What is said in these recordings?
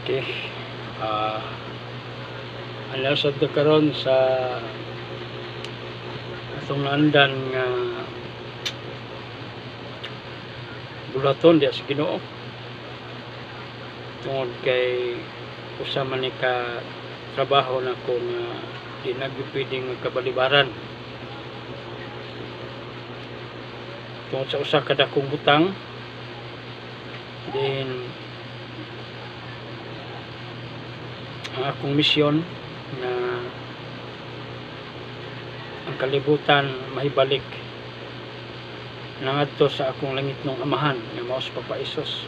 Okay. Alasad na karon sa atong andan nga bulaton di sa Ginoo tungod kay usa man ni ka trabaho na ko nga di nagpipwedeng kabalibaran tungod sa usa ka dakong butang. Then ang akong misyon na ang kalibutan mahibalik nangadto sa akong langit ng amahan nga mao sa Papa Isus.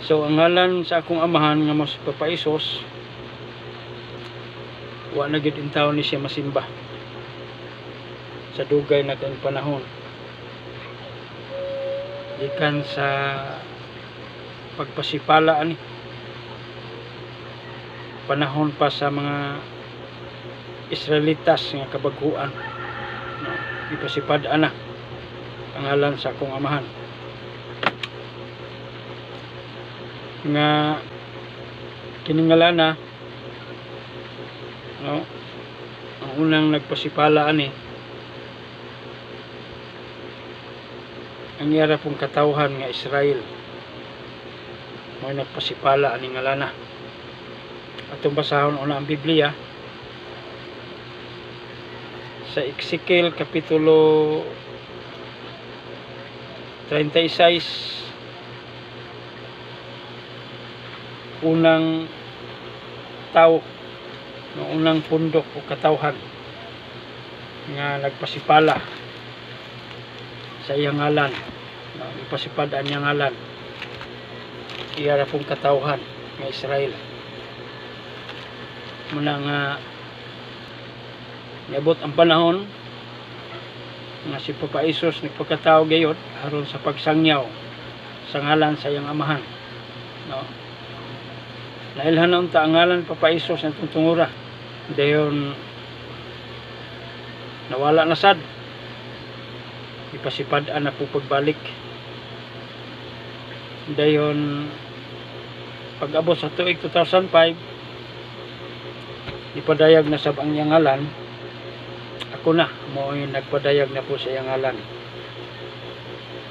So ang ngalan sa akong amahan nga mao sa Papa Isus, wa na gyud intaw ni siya masimba sa dugay na kang panahon, gikan sa pagpasipala ani panahon pa sa mga Israelitas nga kabaguan, no, ipasipad-an na pangalan sa akong amahan nga kiningalana, no, ang unang nagpasipala ani ang yara pong katawhan nga Israel mo nagpasipala ani ngalana. Atong basahon una ang Biblia sa Ezekiel kapitulo 36 unang tao no, unang pundok o katawhan nga nagpasipala sa iyang ngalan, no, ipasipad-an niyang ngalan iyara pong katawhan nga Israel. Muna nga niabot ang panahon nga si Papa Isus nagpagkatao gayod aron sa pagsangyaw sa ngalan sa iyang amahan, no. Nailhan na unta ang ngalan Papa Isus ng tungtungura dayon nawala na sad, ipasipad-an na po pagbalik dayon pag-abot sa tuig 2005 ipadayag na sab ang iyang ngalan. Ako na mo yung nagpadayag na po sa iyang ngalan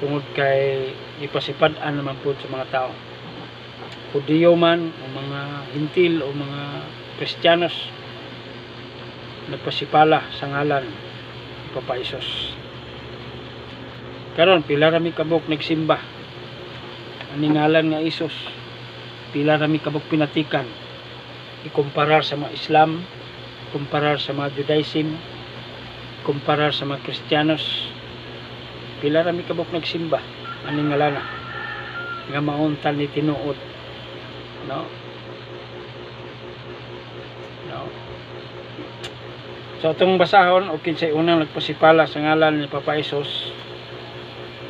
tungod kay ipasipad-an naman po sa mga tao, Hudiyo man o mga Hintil o mga Kristiyanos, nagpasipala sa ngalan ni Papa Isus. Karon pila rami kabuk nagsimba ani ngalan nga Isus, pila rami kabuk pinatikan ikumparar sa mga Islam, kumparar sa mga Judaism, kumparar sa mga Kristiyanos, pila rami kabuk nagsimba ani ngalana nga mauntal ni tinuod, no. So itong basahon o kinsay unang nagpasipala sa ngalan ni Papa Isus,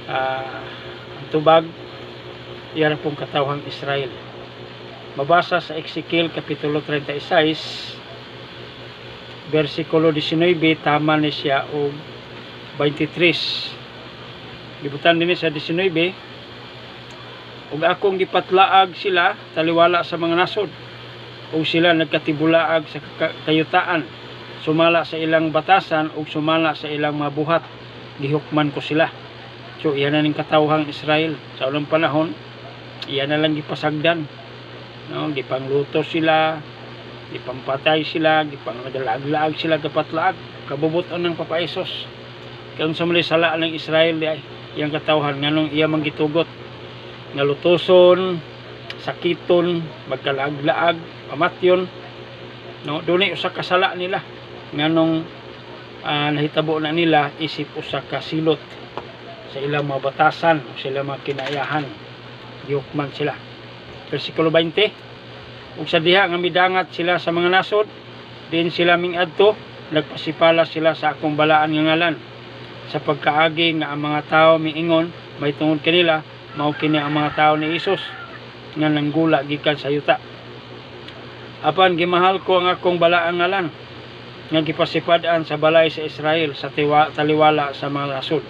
ang tubag iyara pong katawhang Israel. Mabasa sa Ezekiel kapitulo 36 versikulo 19 tama ni siya og 23. Gibutan din sa 19, ug akong gipatlaag sila taliwala sa mga nasod ug sila nagkatibulaag sa kayutaan, sumala sa ilang batasan ug sumala sa ilang mga buhat, gihukman ko sila. So iyan na ning katawhang Israel sa unang panahon, iyan na lang gipasagdan, no, gipangluto sila, gipampatay sila, gipanglaag-laag sila, kapatlaag kabubuton ng Papa Isus. Kung sa mali sala ng Israel di ay iyang katawhan nganong iya manggitugot nga lutoson, sakiton, magkalaag-laag, pamatyon, no, dunay usa ka sala nila nganong nahitabo na nila isip usa ka silot sa ilang mga batasan o sila mga kinayahan, gihukman sila. Versikulo 20, ug sa diha nga midangat sila sa mga nasod, din sila mingadto, nagpasipala sila sa akong balaan nga ngalan, sa pagkaagi nga ang mga tao miingon may tungod kanila mao kini ang mga tao ni Isus nga nanggula gikan sa yuta. Apan gimahal ko ang akong balaan ngalan nga gipasipad-an sa balay sa Israel sa taliwala sa mga nasod,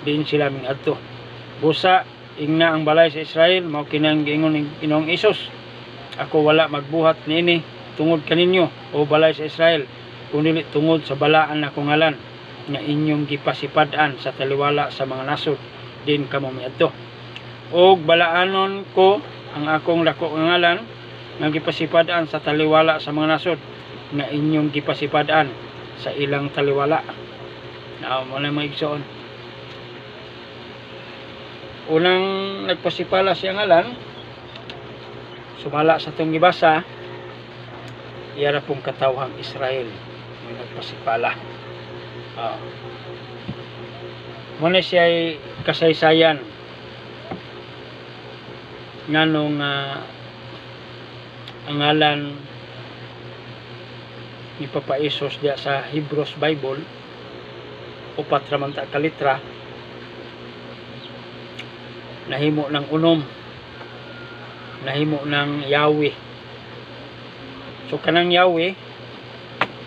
din sila mingadto. Busa ingna ang balay sa Israel mao kinang giingon ni Ginoong Hesus, ako wala magbuhat niini tungod kaninyo o balay sa Israel, kundi tungod sa balaan na kong ngalan nga inyong gipasipad-an sa taliwala sa mga nasod din kamo miadto. Og balaanon ko ang akong dako nga ngalan nga gipasipad-an sa taliwala sa mga nasod nga inyong gipasipad-an sa ilang taliwala. Mo na maigsoon. Unang nagpasipala siya ngalan, sumala sa itong gibasa, iyara pong katawhang Israel may nagpasipala. Muna siya ay kasaysayan nga nung ang ngalan ni Papa Hesus diya sa Hebrews Bible, 4 raman ta ka litra, nahimo ng unom, nahimo ng Yahweh. So kanang Yahweh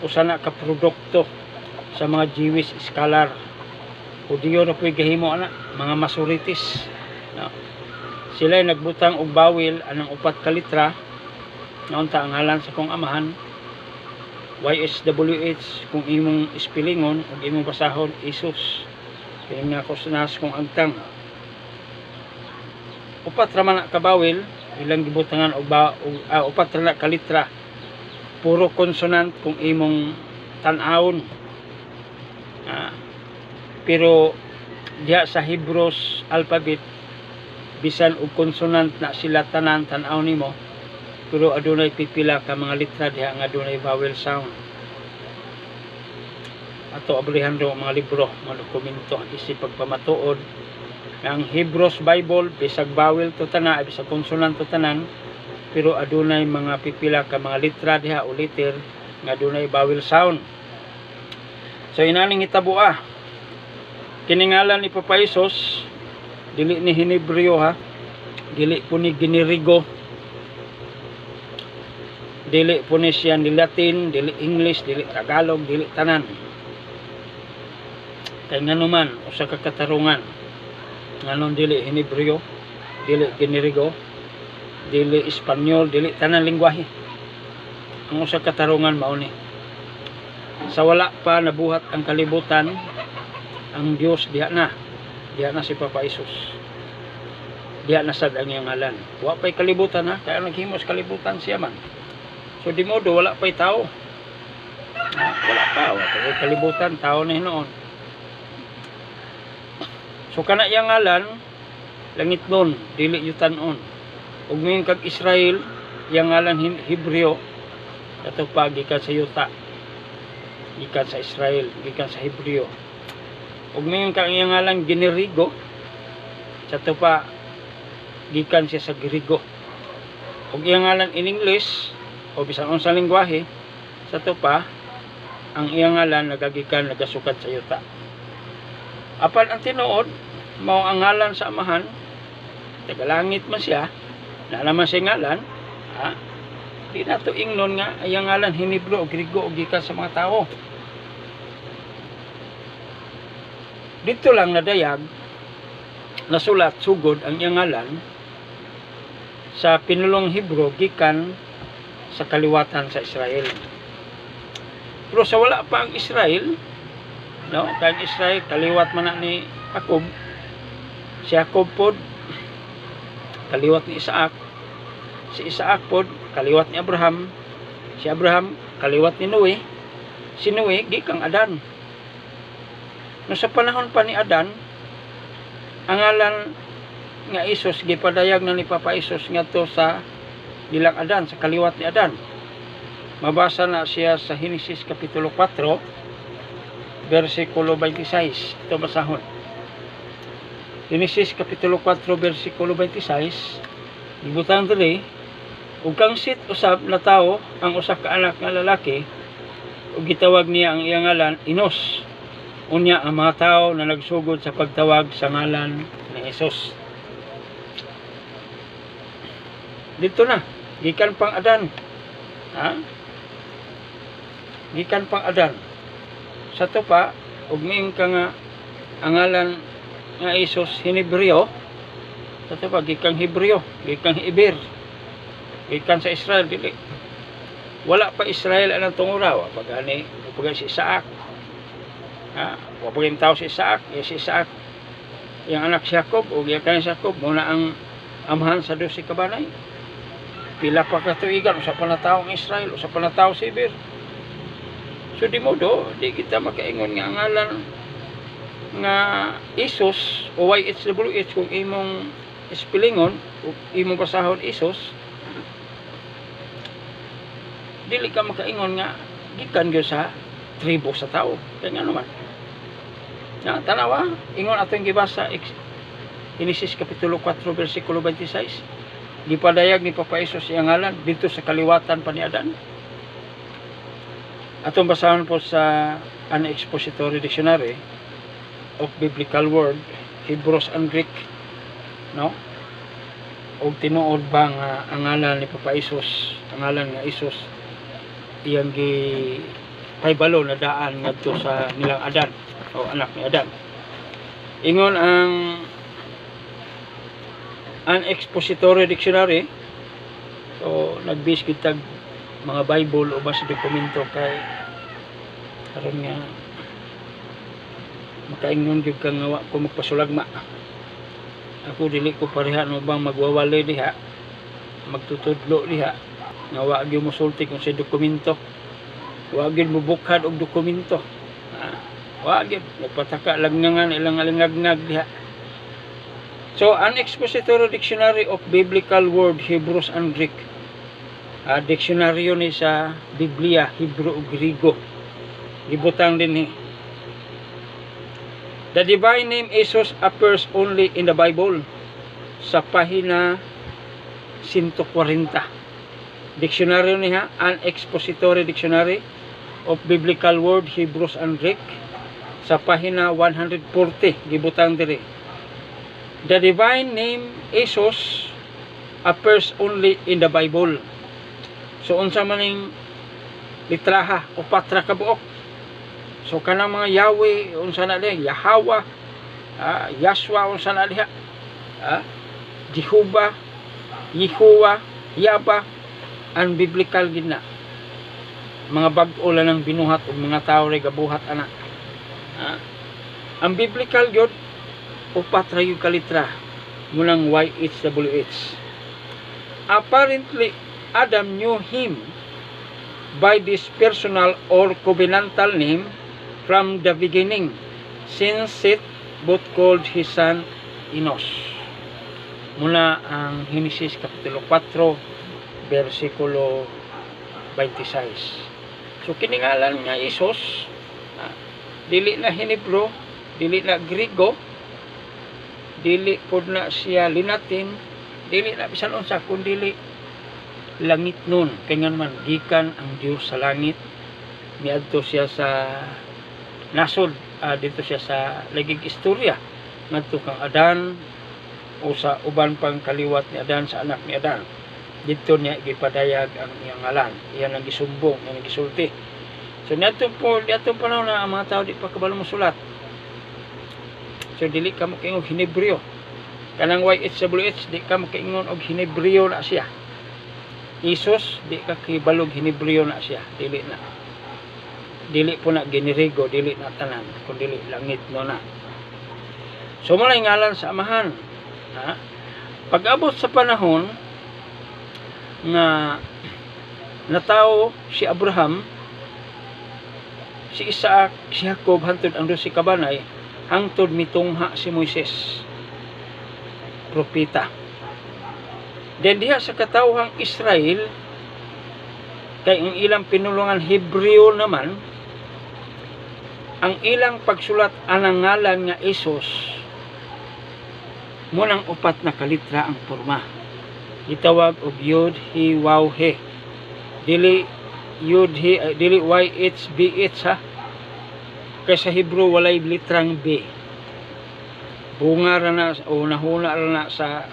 usa na ka produkto sa mga Jewish scholar. Hudiyo na po'y gahimo ana, mga Masorites. No. Sila ay nagbutang og bawil anang 4 ka litra nga unta ang ngalan sa kong amahan, YSWH kung imong ispilingon ug imong basahon Hesus. Kaya nga kusunas kong agtang 4 raman ka bawil ilang gibutangan og 4 ra ka litra, puro consonant kung imong tan-awon. Pero diha sa Hebrews alphabet bisan og consonant na sila tanan tan-aw nimo, pero adunay pipila ka mga litra diha nga adunay vowel sound. Ato ablihan ro mga libro, mga dokumento isip pagpamatuod ang Hebrews Bible bisag vowel to tanan, bisag consonant to tanan, pero adunay mga pipila ka mga litra diha o letter nga adunay vowel sound. So inaning itabuha kiningalan ni Papa Hesus, dili ni Henebreo ha, dili po ni Ginirigo, dili po ni siya ni Latin, dili English, dili Tagalog, dili tanan. Kaya nga naman usa ka katarungan nganon dili Henebreo, dili Ginirigo, dili Espanyol, dili tanan lingwahe. Ang usa ka katarungan mao ni sa wala pa nabuhat ang kalibutan, ang Dios diha na si Papa Hesus, diha na sad ang iyang ngalan. Wa pay kalibutan ha, kaya naghimos kalibutan siya man. So di modo wala pay tao, wala pay kalibutan, tao na hinoon. So kana iyang ngalan langit nun, dili yutan-on. Ug ngayon kag Israel, iyang ngalan Hebreo, ato pa gikan sa yuta, gikan sa Israel, gikan sa Hebreo. Ug ngayon kang iyang ngalan Ginirigo, sa to pa gikan siya sa Grigo. Ug iyang ngalan in English o bisan unsang lengguwahe, sa to pa ang iyang ngalan nagagikan nagasukat sa yuta. Apan ang tinuod mao ang ngalan sa amahan, tagalangit man siya, na naman siya ngalan, di na to ingnon nga iyang ngalan Henebreo o Grigo o gikan sa mga tao. Dito lang nadayag nasulat sugod ang iyang ngalan sa pinulong Hebrew gikan sa kaliwatan sa Israel. Pero sa wala pa ang Israel, no, kang Israel kaliwat man na ni Jacob, si Jacob pod kaliwat ni Isaac, si Isaac pod kaliwat ni Abraham, si Abraham kaliwat ni Noe, si Noe gikang Adan. No sa panahon pa ni Adan, ang ngalan nga Hesus gipadayag na ni Papa Hesus ngadto sa bilang Adan, sa kaliwat ni Adan. Mabasa na siya sa Genesis kapitulo 4 versikulo 26. Ito basahon. Genesis kapitulo 4 versikulo 26. Gibutan diri, ug kang sit usab na tawo ang usa ka anak nga lalaki, ug gitawag niya ang iyang ngalan Enos. Unya ang mga tao na nagsugod sa pagtawag sa ngalan ni Hesus. Dito na, gikan pang Adan. Gikan pang Adan. Sa to pa, ug ngayon ka nga ang ngalan nga Hesus Henebreo, Tatawa, gikang Hebreo, gikang Iber, gikan sa Israel, dili. Wala pa Israel anang tungura, pagani, si Isaac. Wapagin tao si Isaac, si Isaac, yung anak si Jacob, o gikan si Jacob, muna ang amahan sa 12 kabanay. Pila pa katuigan, usa pa na taong Israel, usa pa na tao si Iber. So di modo, di kita makaingon nga ngalan nga Isos o YHWH kung imong spellingon o imong basahon Isos, dili ka makaingon nga gikan gyud sa tribo sa tao. Kaya nga naman na tanawa, ingon atong gibasa Genesis kapitulo 4 bersikulo 26, gipadayag ni Papa Isos iyang ngalan dito sa kaliwatan pa ni Adan. Atong basahon po sa an expository dictionary of biblical word, Hebrews and Greek, no? O tinuod ba nga ang ngalan ni Papa Isos, ang ngalan nga Isos, iyang gi paybalo na daan ngadto sa nilang Adan o anak ni Adan. Ingon ang expository dictionary, so nagbase kitag mga Bible o basta dokumento kay karon nga makaingon gyud kang nga ko magpasulagma. Ako dili ko pareha no bang magwawali diha, magtutudlo diha nga wa gyud mosulti kung sa dokumento, wa gyud mobukhad og dokumento, wa gyud nagpataka langngangan ilang alingagngag diha. So an expository dictionary of biblical word Hebrews and Greek, diksyonaryo ni sa Biblia Hebrew ug Griego, gibutang din ni the divine name Isos appears only in the Bible sa pahina 140. Dictionary niya, an expository dictionary of biblical word Hebrews and Greek, sa pahina 140 gibutang diri. The divine name Isos appears only in the Bible. So unsa man ning litraha o patra ka buok. So kanang mga Yahweh unsa na diha, Yahweh, Yashua unsa na diha, Jehovah, Yehovah, Yaba, ang biblical gid na. Mga bag-o lang ng binuhat og mga tawo ray gabuhat ana. Ang biblical gyud upat ra yung kalitra munang YHWH. Apparently Adam knew him by this personal or covenantal name from the beginning, since Seth both called his son Enos. Muna ang Genesis kapitulo 4 bersikulo 26. So kiningalan nga Isos, dili na Hinebro, dili na Griego, dili pod na siya Linatin, dili na bisan unsa kun dili langit nun. Kaya man gikan ang Diyos sa langit, miadto siya sa nasod, dito siya sa lagig istorya ngadto kang Adan o sa uban pang kaliwat ni Adan, sa anak ni Adan. Dito niya gipadayag ang iyang ngalan, iyan ang gisumbong, iyan ang gisulti. So niadto panahon na ang mga tao di pa kabalo mosulat. So dili ka makaingon Hinebreo, kanang YHWH di ka makaingon og Hinebreo na siya. Isos di ka kibalog Hinebreo na siya, dili na. Dili po na Ginirigo, dili na tanan, kundi langit no na. So malay ngalan sa amahan. Pag-abot sa panahon nga natao si Abraham, si Isaac, si Jacob hangtod ang 12 kabanay, hangtod mitungha si Moises, propeta. Den diha sa katawhang Israel, kay ang ilang pinulungan Hebreo naman, ang ilang pagsulat anang ngalan nga Isos, munang upat na kalitra ang porma. Gitawag og Yod He Waw He. Dili Yod He, dili YHBH ha. Kay sa Hebrew walay litrang B. Bunga ra na o nahuna ra na sa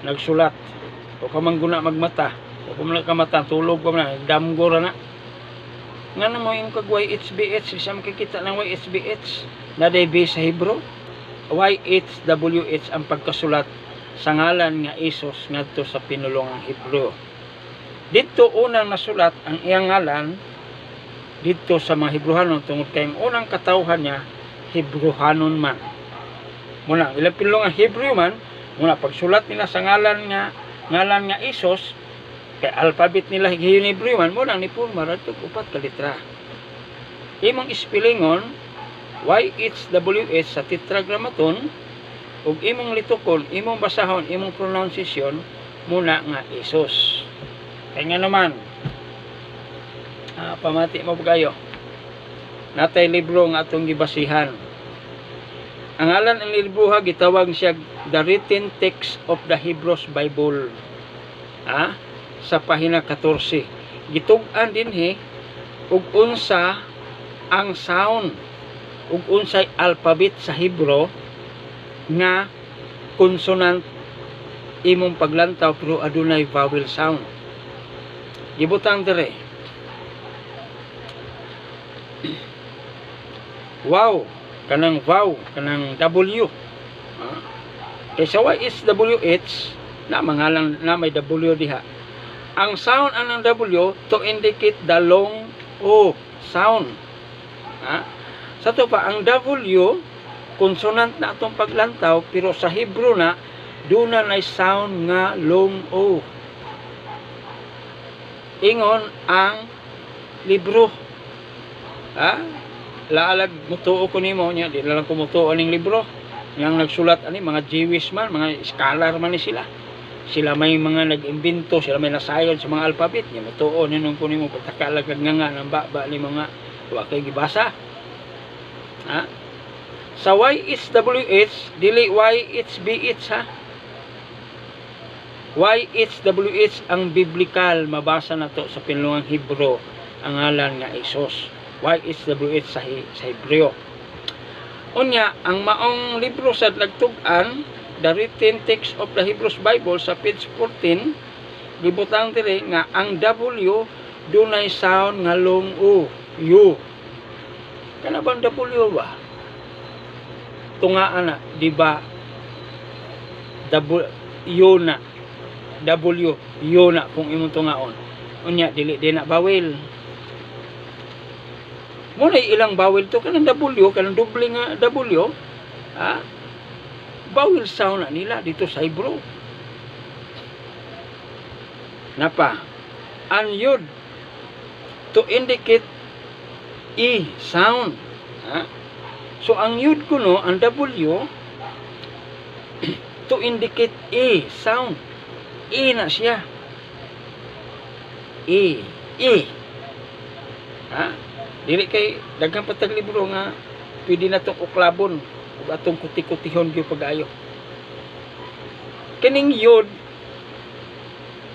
nagsulat. O kamangguna magmata. O kung ka mata tulog pa na damgo ra na. Nga na mo yung kag YHBH, siya makikita ng YHBH na day B sa Hebrew. YHWH ang pagkasulat sa ngalan nga Isus ngadto sa pinulongang Hebreo. Dito unang nasulat ang iyang ngalan dito sa mga Hebrehanon tungod kay ang unang katawhan niya Hebrehanon man. Muna ilang pinulongang Hebreo man, muna pagsulat nila sa ngalan nga Isus, kay alphabet nila Hebreo man, muna ni pulma radtog upat ka letra. Imong ispelingon YHWH sa Tetragrammaton ug imong litukon, imong basahon, imong pronunciation muna nga Isus. Kaya nga naman pamati mo kayo natay libro nga atong gibasihan. Ang ngalan ng libro gitawag siya The Written Text of the Hebrews Bible. Sa pahina 14. Gitug-an dinhi ug unsa ang sound ug unsay alphabet sa Hebrew nga consonant imong paglantaw pero adunay vowel sound. Gibutang dire. Wow, kanang vow, kanang W. Kay sa YHWH na mangalan na may W diha. Ang sound anang W to indicate the long O sound. Sa to pa ang W consonant na atong paglantaw pero sa Hebrew na duna nay sound nga long O. Ingon ang libro. Laalag mutuo ko nimo nya, di lang ko mutuo ning libro. Yang nagsulat ani mga Jewish man, mga scholar man ni sila. Sila may mga nag-imbento, sila may nasayon sa mga alphabet nya, mutuo ninong ko nimo patakalag nga ng baba ni mga wa kay gibasa. Sa YHWH dili YHBH YHWH ang biblical mabasa na to sa pinulungang Hebrew ang ngalan nga Isus. YHWH sa Hebreo. Unya ang maong libro sa nagtug-an The Written Text of the Hebrews Bible sa page 14 gibutang dire nga ang W dunay sound nga long O, U. Kana bang W ba? Tungaan na, di ba? W, yuna kung imong tungaon. Unya dili din na bawel. Muna ilang bawel to kanang W, kanang doble nga W. Bawel sound na nila dito sa Hebrew. Napa? Ang yod to indicate E sound. So ang yod kuno ang W to indicate E sound. E na siya. E. Dili kay daghang patag libro nga pwede na tong uklabon ug atong kuti-kutihon gyud pag-ayo. Kining yod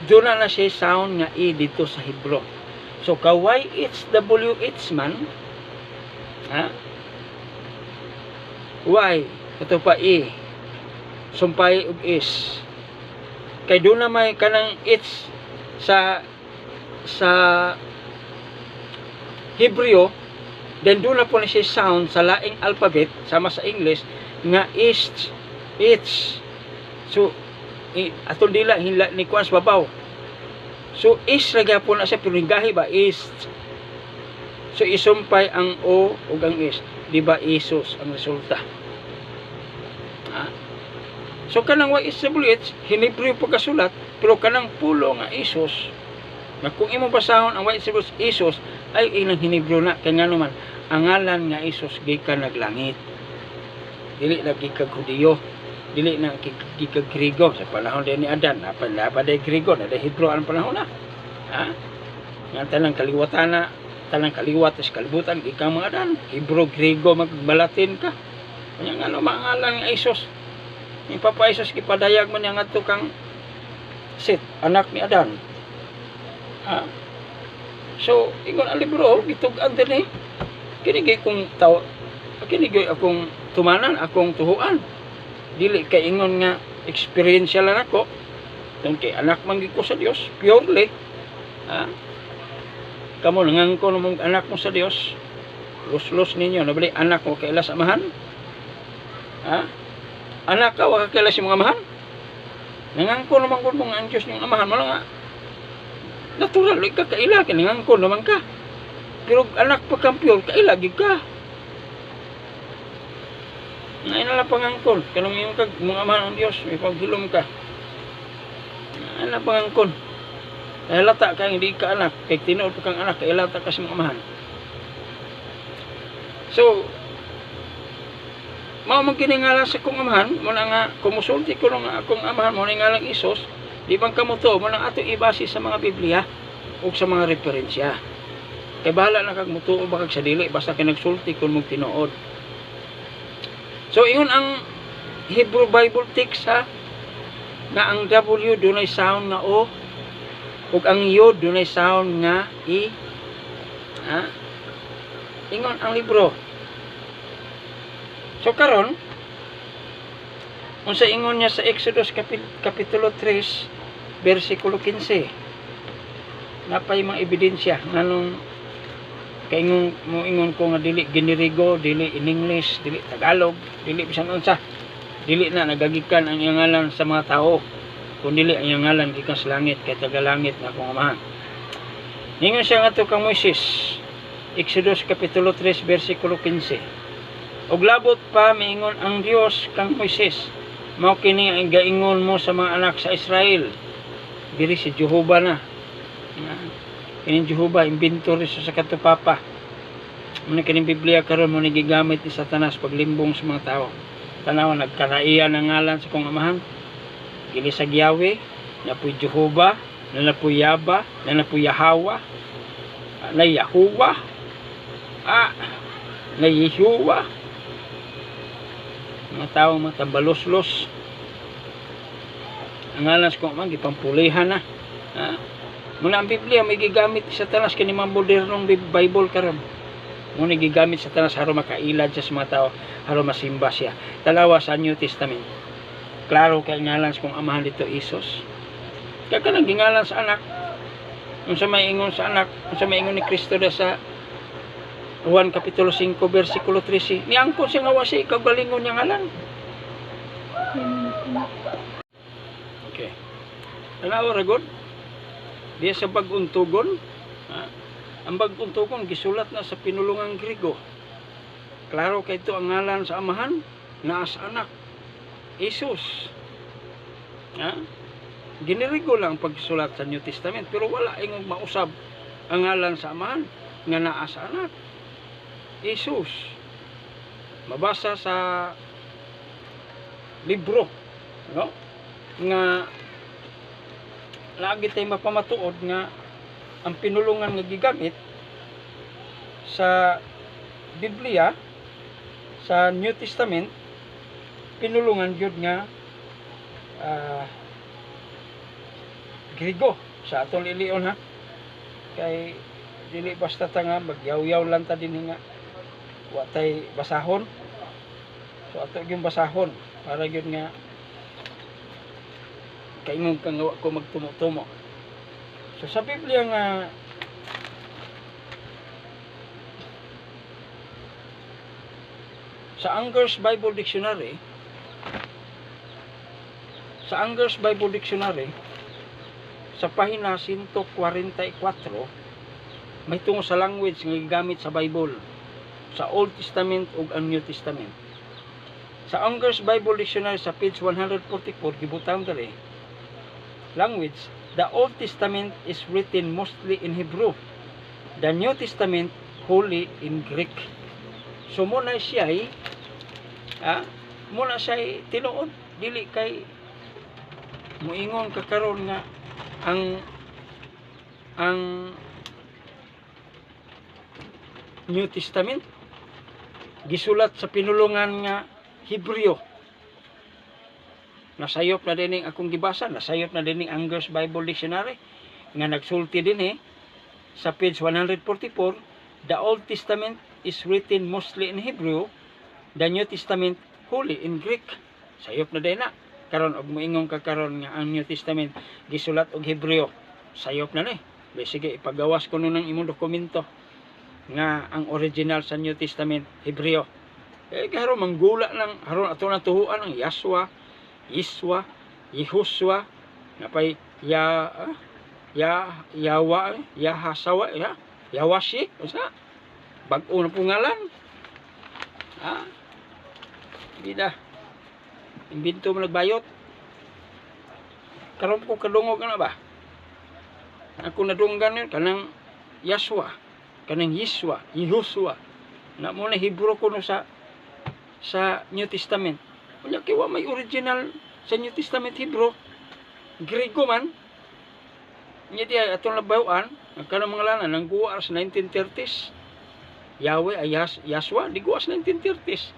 doon na siya sound nga E dito sa Hebrew. So ka YHWH man Y ito pa E sumpay og S kay doon na may kanang H sa Hebreo, then doon na po na siya sound sa laing alphabet sama sa English nga H. So atong dila hinla ni kuan sa babaw. So H ra gyapon na siya pero gahi ba H. So isumpay ang O ug ang S, di ba Isus ang resulta. So kanang YHWH Hebreo pagkasulat pero kanang pulo nga Isus na kung imong basahon ang YHWH Isus ay ilang Hebreo na kay ngano man ang ngalan nga Isus gikan naglangit. Dili na gikag Hudiyo, dili na gikag Griego sa panahon ni Adan, apa day Griego na day Hebreo ang panahon na. Nga tanang kaliwatan na, tanang kaliwat sa kalibutan gikang mga Adan, Hebreo, Griego magbalatin ka. Kanya ngano mga ngalan nga Isus. Yung Papa Isus gipadayag man yang adto kang Set, anak ni Adan. So, ingon ang libro, gitug-an din kini kung tao, kini akong tumanan, akong tuhuan. Dili kay ingon nga experiential lang ako. Kay anak man ko sa Dios, purely. Kamo nangang ko mong anak mo sa Dios. Los ninyo, nabali anak mo kay ilas amahan. Anak ka, waka kailas yung mga amahan. Nangangkon naman ko mga ang Diyos niyong amahan mo lang nga. Natural, ikaw kaila, nangangkon naman ka. Pero anak pa kampyor, kaila, gig ka. Ngayon na lang pangangkon, kanong yung mga amahan ng Diyos, may paghilom ka. Ngayon na pangangkon. Kailata ka, hindi ka anak, kay tinuod pa kang anak, kailata ka sa mga amahan. So, mao man kiningalan sa kong amahan, mo na nga, kumusulti ko ng akong amahan, mo na nga lang Isos, di bang kamuto, mo na ato ibasi sa mga Biblia, o sa mga referensya. Kay bahala na kag mutuo ba kag sa dili, basta kinagsulti kung mong tinuod. So, iyon ang Hebrew Bible text ha, na ang W dunay sound nga O, ug ang Yod dunay sound nga I. Ha? Ingon ang libro. So karon, unsa ingon niya sa Exodus kapitulo 3 bersikulo 15. Napay mga ebidensya nganong kay mo ingon ko nga dili Ginirigo, dili in English, dili Tagalog, dili bisan unsa. Dili na nagagikan ang iyang ngalan sa mga tao, kundi ang iyang ngalan gikan sa langit kay tagalangit na akong amahan. Ningon siya ngadto kang Moises, Exodus kapitulo 3 bersikulo 15. Og labot pa miingon ang Dios kang Moises, mao kini ang gaingon mo sa mga anak sa Israel. Diri si Jehovah na. Kini Jehovah inventory sa katupapa. Muna kini Biblia karon mo ni gigamit ni Satanas paglimbong sa mga tao. Tanaw nagkaraiya ng ngalan sa kong amahan. Kini sa Yahweh, na po Jehovah, na po Yaba, na po Yahweh, na Yahuwah, na Yehuwah. Mga tao matabalos-los. Ang ngalan sa kong amahan gipampulihan na. Muna ang Biblia may gigamit sa Satanas kini mga modernong Bible karon. Muna gigamit sa Satanas aron makailad siya sa mga tao, aron masimba siya. Tanawa sa New Testament. Klaro kay ngalan sa kong amahan dito Isos. Kaya ka nang gingalan sa anak. Unsa may ingon sa anak, unsa may ingon ni Kristo sa Juan kapitulo 5 bersikulo 13. Niangkon siya nga wasi kagalingon niya ngalan. Okay. Tanawa ra gud. Diya sa baguntugon, ang baguntugon gisulat na sa pinulungang Griego. Klaro kay ito ang ngalan sa amahan, naa sa anak, Isus. Ginirigo lang pagsulat sa New Testament, pero wala ingong mausab ang ngalan sa amahan nga naa sa anak, Isus. Mabasa sa libro, no? Nga lagi tayo mapamatuod nga ang pinulungan nga gigamit sa Biblia sa New Testament pinulungan gyud nga Griego sa atong lilion ha, kay dili basta ta nga magyaw-yaw lang ta dinhi nga wa tay basahon, so ato gyud basahon para gyud nga kaingon kang ko magtumo-tumo. So sa Biblia nga sa Anger's Bible Dictionary, sa pahina 144 may tungod sa language nga gigamit sa Bible sa Old Testament ug ang New Testament. Sa Anger's Bible Dictionary sa page 144 gibutang diri language, the Old Testament is written mostly in Hebrew. The New Testament wholly in Greek. So muna siya tinuod dili kay muingon kakaron nga ang New Testament gisulat sa pinulungan nga Hebreo. Nasayop na din akong gibasa, nasayop na din Anger's Bible Dictionary nga nagsulti din sa page 144, the Old Testament is written mostly in Hebrew, the New Testament wholly in Greek. Sayop na din na. Karon og moingon ka karon nga ang New Testament gisulat og Hebreo. Sayop na ni. Sige ipagawas ko nun ng imong dokumento nga ang original sa New Testament Hebreo. Karon manggula lang haron ato na tuhuan ang Yahshua, Yehoshua, napay Yawa, Yahasawa, Yawashi, usa bag-o na pungalan. Bida imbento mo nagbayot. Karon ko kadungog na ba? Ako nadunggan yun kanang Yaswa, kanang Yiswa, Yehoshua. Na mo na Hebrew ko no sa New Testament. Unya kay wa may original sa New Testament Hebrew. Griego man. Nya di atong labawan, kanang mga lanan nang guwa sa 1930s. Yahweh ay Yaswa, di guwa sa 1930s.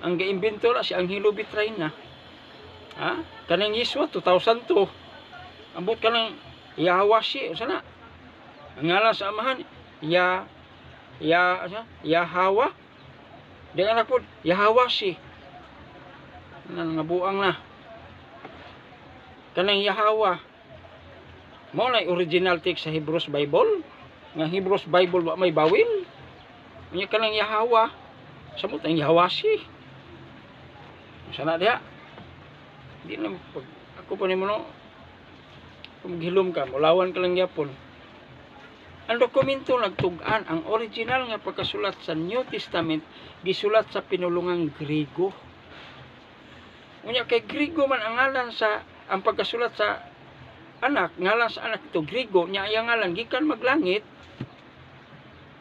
Ang gaimbento na si Angelo Vitraina. Kanang Yiswa 2002. Ambot kanang Yahawashi, sana. Ang ngalan sa amahan, Yahawa. Di anak po, Yahawashi. Nga buang na. Kanang Yahawa. Mao na original text sa Hebrews Bible. Nga Hebrews Bible wa may bawil. Nya kanang Yahawa. Samot ang Yahawashi. Sana diha. Di na ako pa nimo no. Kung maghilom ka, mulawan ka lang yapon. Ang dokumento nagtugan, ang original nga pagkasulat sa New Testament, gisulat sa pinulungang Griego. Unya kay Griego man ang ngalan sa, ang pagkasulat sa anak, ngalan sa anak ito, Griego, nya ang ngalan, gikan maglangit.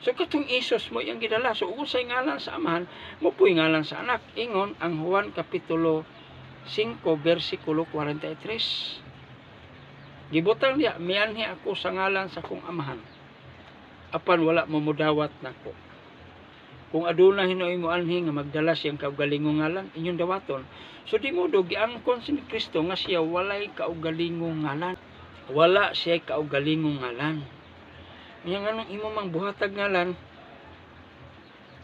So katong Isos mo yung gidala. So usay ngalan sa amahan, mo po'y ngalan sa anak. Ingon ang Juan Kapitulo 5, versikulo 43. Gibutang diya, mianhi ako sa ngalan sa kong amahan. Apan wala mo mudawat nako. Kung aduna hinoy mo anhi nga magdala siyang kaugalingong ngalan, inyong dawaton. So di mo do giangkon si Kristo nga siya walay kaugalingong ngalan. Wala siya kaugalingong ngalan. Yang anong imo mang buhatag ngalan,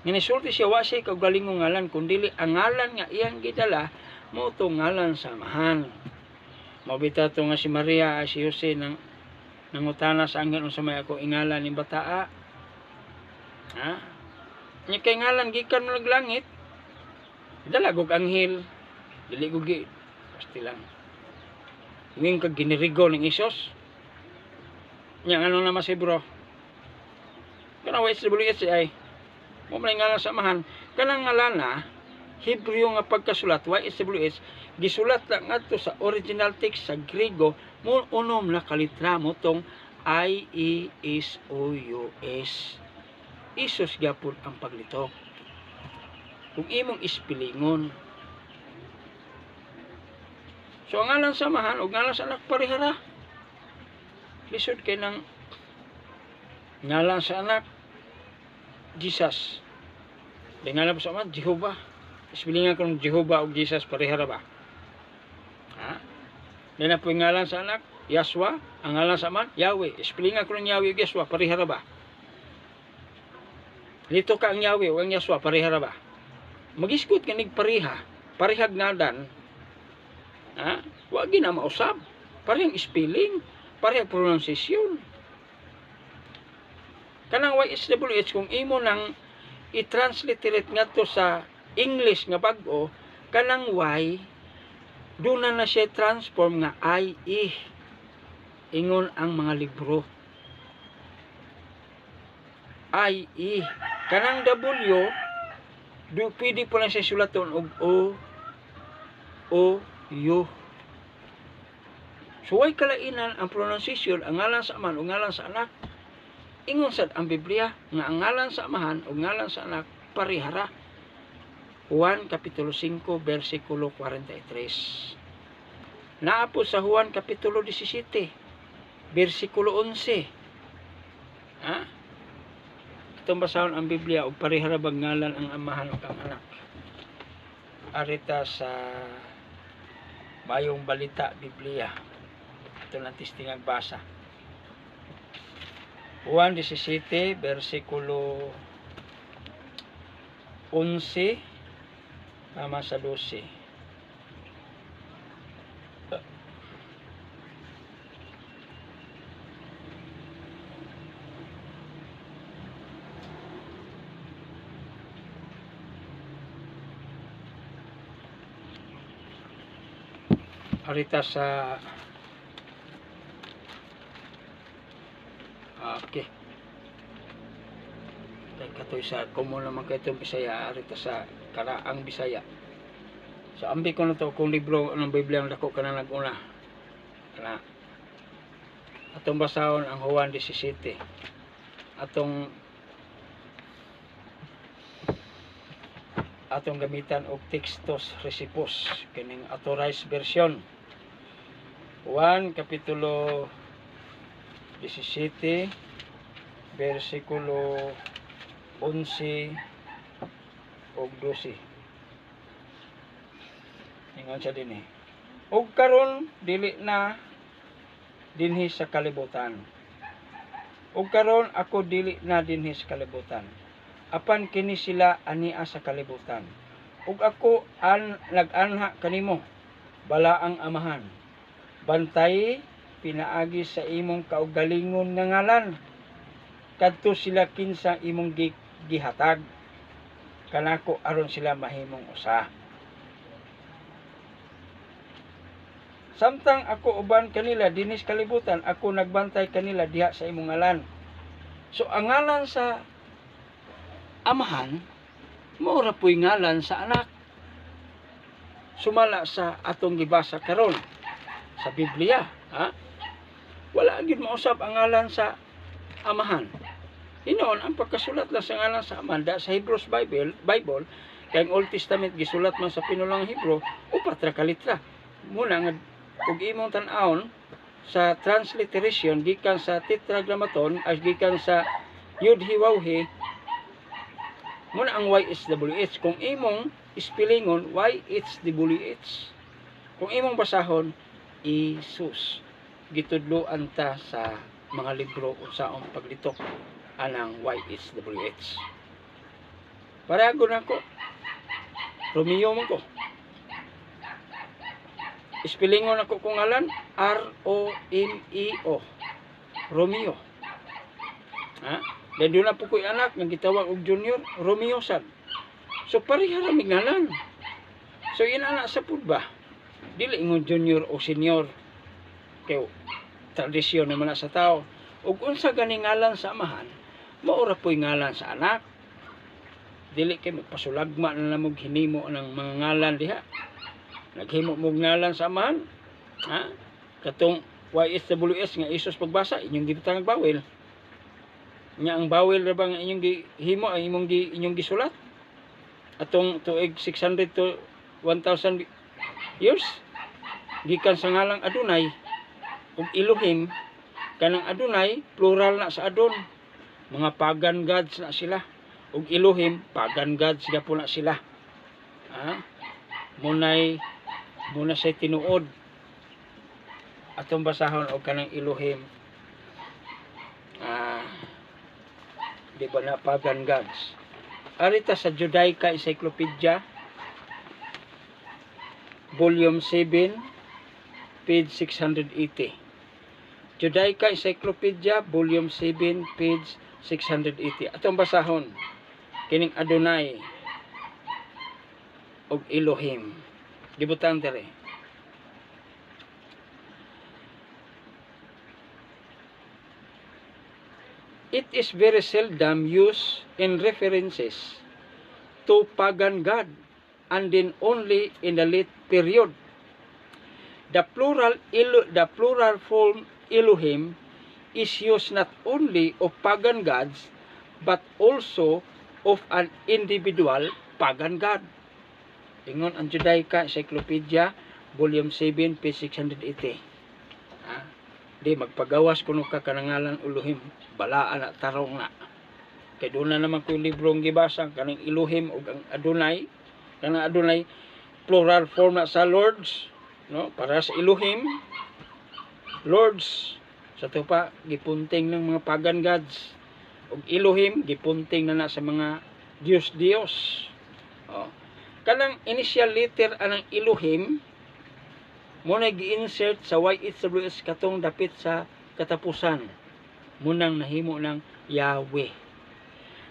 nga nisulti siya wa siya kaugalingong ngalan, kundili ang ngalan nga iyang gidala mo to ngalan sa amahan. Mabita to nga si Maria si Jose nangutana sa anghel unsa may ako ingalan ni bataa. Nya kay ngalan gikan mo naglangit. Dalagog anghel. Dili ko gi basti lang. Nging kag ginirigo ning Isos. Nya ano naman si bro. Kana SWS ay mo may ngalan sa amahan. Kanang ngalan Hebrew nga pagkasulat YSWS gisulat lang ngadto sa original text sa Griego mo unom na kalitra mo tong IESOUS. Isos gyapon ang paglitok. Kung imong ispilingon. So ang ngalan sa amahan ug ngalan sa anak parehara. Lisod kay nang ngalan sa anak Jesus. Ngalan sa ama Jehovah. Isbilingan ko ng Jehovah o Jesus parehara ba? Yan na po yung ngalan sa anak, Yaswa. Ang ngalan sa aman, Yahweh. Isbilingan ko ng Yahweh o Yaswa parehara ba? Dito ka ang Yahweh o ang Yaswa parehara ba? Mag-iskot ka pareha. Parehag nadan. Wag na mausap. Parehang spelling. Parehang pronunciation. Kanang YSWH kung imo nang i-transliterate nga to sa English nga bag-o, kanang Y, doon na siya transform nga IE. Ingon ang mga libro. IE. Kanang W, pwede po lang siya sulaton og O, U. So, way kalainan ang pronunciation, ang ngalan sa amahan o ngalan sa anak. Ingon sad ang Biblia, nga ang ngalan sa amahan o ngalan sa anak, parihara. Juan Kapitulo 5, versikulo 43. Naapo sa Juan Kapitulo 17, versikulo 11. Itong basahon ang Biblia o parihara bang ngalan ang amahan o ang anak. Arita sa Mayong Balita Biblia. Ito lang tistingang basa. Juan 17, versikulo 11 tama sa 12. arita sa okay. Dahil katoy sa common naman kayo itong Bisaya, arita sa Karaang Bisaya. So ambi ko na to kung libro ng Biblia ang dako ka na nag-una. Na atong basahon ang Juan 17. Atong gamitan og textos recipos kining authorized version. Juan kapitulo 17 versikulo 11 og 12. Ingon siya dinhi. Og karon dili na dinhi sa kalibutan. Og karon ako dili na dinhi sa kalibutan. Apan kini sila ania sa kalibutan. Ug ako nag-anha kanimo bala ang amahan. Bantay pinaagi sa imong kaugalingon nga ngalan. Kadto sila kinsa imong gihatag kanako aron sila mahimong usa. Samtang ako uban kanila dinis kalibutan, ako nagbantay kanila diha sa imong ngalan. So ang ngalan sa amahan maura po'y ngalan sa anak. Sumala sa atong gibasa karon sa Biblia, ha? Wala gid mausab ang ngalan sa amahan. Hinuon ang pagkasulat lang sa ngalan sa amahan sa Hebrews Bible kay ang Old Testament gisulat man sa pinulang Hebrew upat ra ka litra. Muna nga ug imong tan-awon sa transliteration gikan sa tetragrammaton as gikan sa Yud Hi Waw He muna ang YHWH. Kung imong spellingon YHWH, kung imong basahon Isus, gitudloan ta sa mga libro unsaon paglitok anang YHWH. Parago na ko Romeo man ko, spellingon ako kung ngalan ROMEO, Romeo, ha? Then doon na po ko'y anak nga gitawag og Junior, Romeo sad. So pareha ra ngalan. So ina sa pud ba? Dili ingon junior o senior. Kay tradisyon naman na sa tao. Ug unsa gani ngalan sa amahan, mao ra po'y ngalan sa anak. Dili kay magpasulagma na namog hinimo ng mga ngalan diha. Naghimo mo ngalan sa amahan, ha? Katong YSWS nga Isus pagbasa inyong gibutang bawel. Nya ang bawel ra bang inyong gihimo ay inyong gisulat atong tuig 600 to 1000 years gikan sa ngalang Adonai ug Elohim. Kanang Adonai plural na sa Adon, mga pagan gods na sila, ug Elohim pagan gods na po na sila, muna sa tinuod atong basahon og kanang Elohim, di ba na pagan gods. Arita sa Judaica Encyclopedia volume 7 page 680. Judaica Encyclopedia volume 7 page 680. Atong basahon kining Adonai og Elohim. Gibutang dere. It is very seldom used in references to pagan god, and then only in the late period. The plural form Elohim is used not only of pagan gods but also of an individual pagan god. Ingon ang Judaica Encyclopedia volume 7 page 680. Di magpagawas kuno ka kanangalan Elohim, balaan na tarong na. Kay doon na naman ko yung librong gibasa kanang Elohim ug ang Adonai. Kanang Adonai plural form na sa Lords, no? Para sa Elohim, Lords sa tupa gipunting ng mga pagan gods, ug Elohim gipunting na sa mga Diyos. Kanang initial letter anang Elohim muna gi-insert sa YHWH katong dapit sa katapusan, munang nahimo ng Yahweh.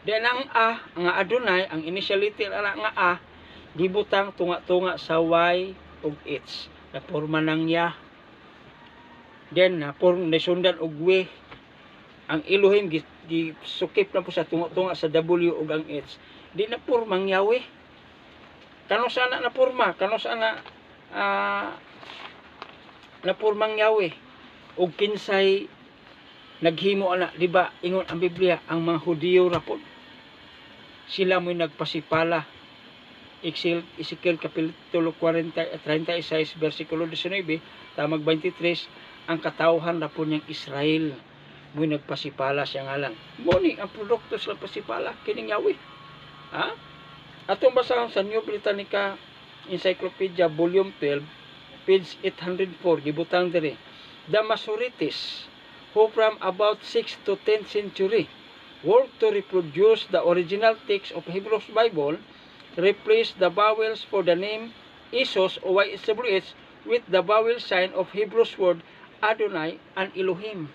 Then ang ang Adonai, ang initial letter nga gibutang tunga-tunga sa Y ug H. na porma ng ya. Then nasundan og we. Ang Elohim gisukip na po sa tunga sa W ug ang H. Di na pormang Yahweh. Kano sana na porma, kano sana na pormang Yahweh. Ug kinsay naghimo ana, di ba? Ingon ang Biblia, ang mga Hudiyo rapod. Sila mo'y nagpasipala. Ezekiel kapitulo 36 versikulo 19 tamag 23, ang katawhan na po niyang Israel mo'y nagpasipala siya ngalan. Muni ang produkto sa pasipala kining Yahweh. Ha? Atong basahon sa New Britannica Encyclopedia Volume 12 page 804 gibutang diri, the Masoretes who from about 6 to 10th century worked to reproduce the original text of Hebrew Bible, replaced the vowels for the name Isos o YHWH with the vowel sign of Hebrew word Adonai and Elohim.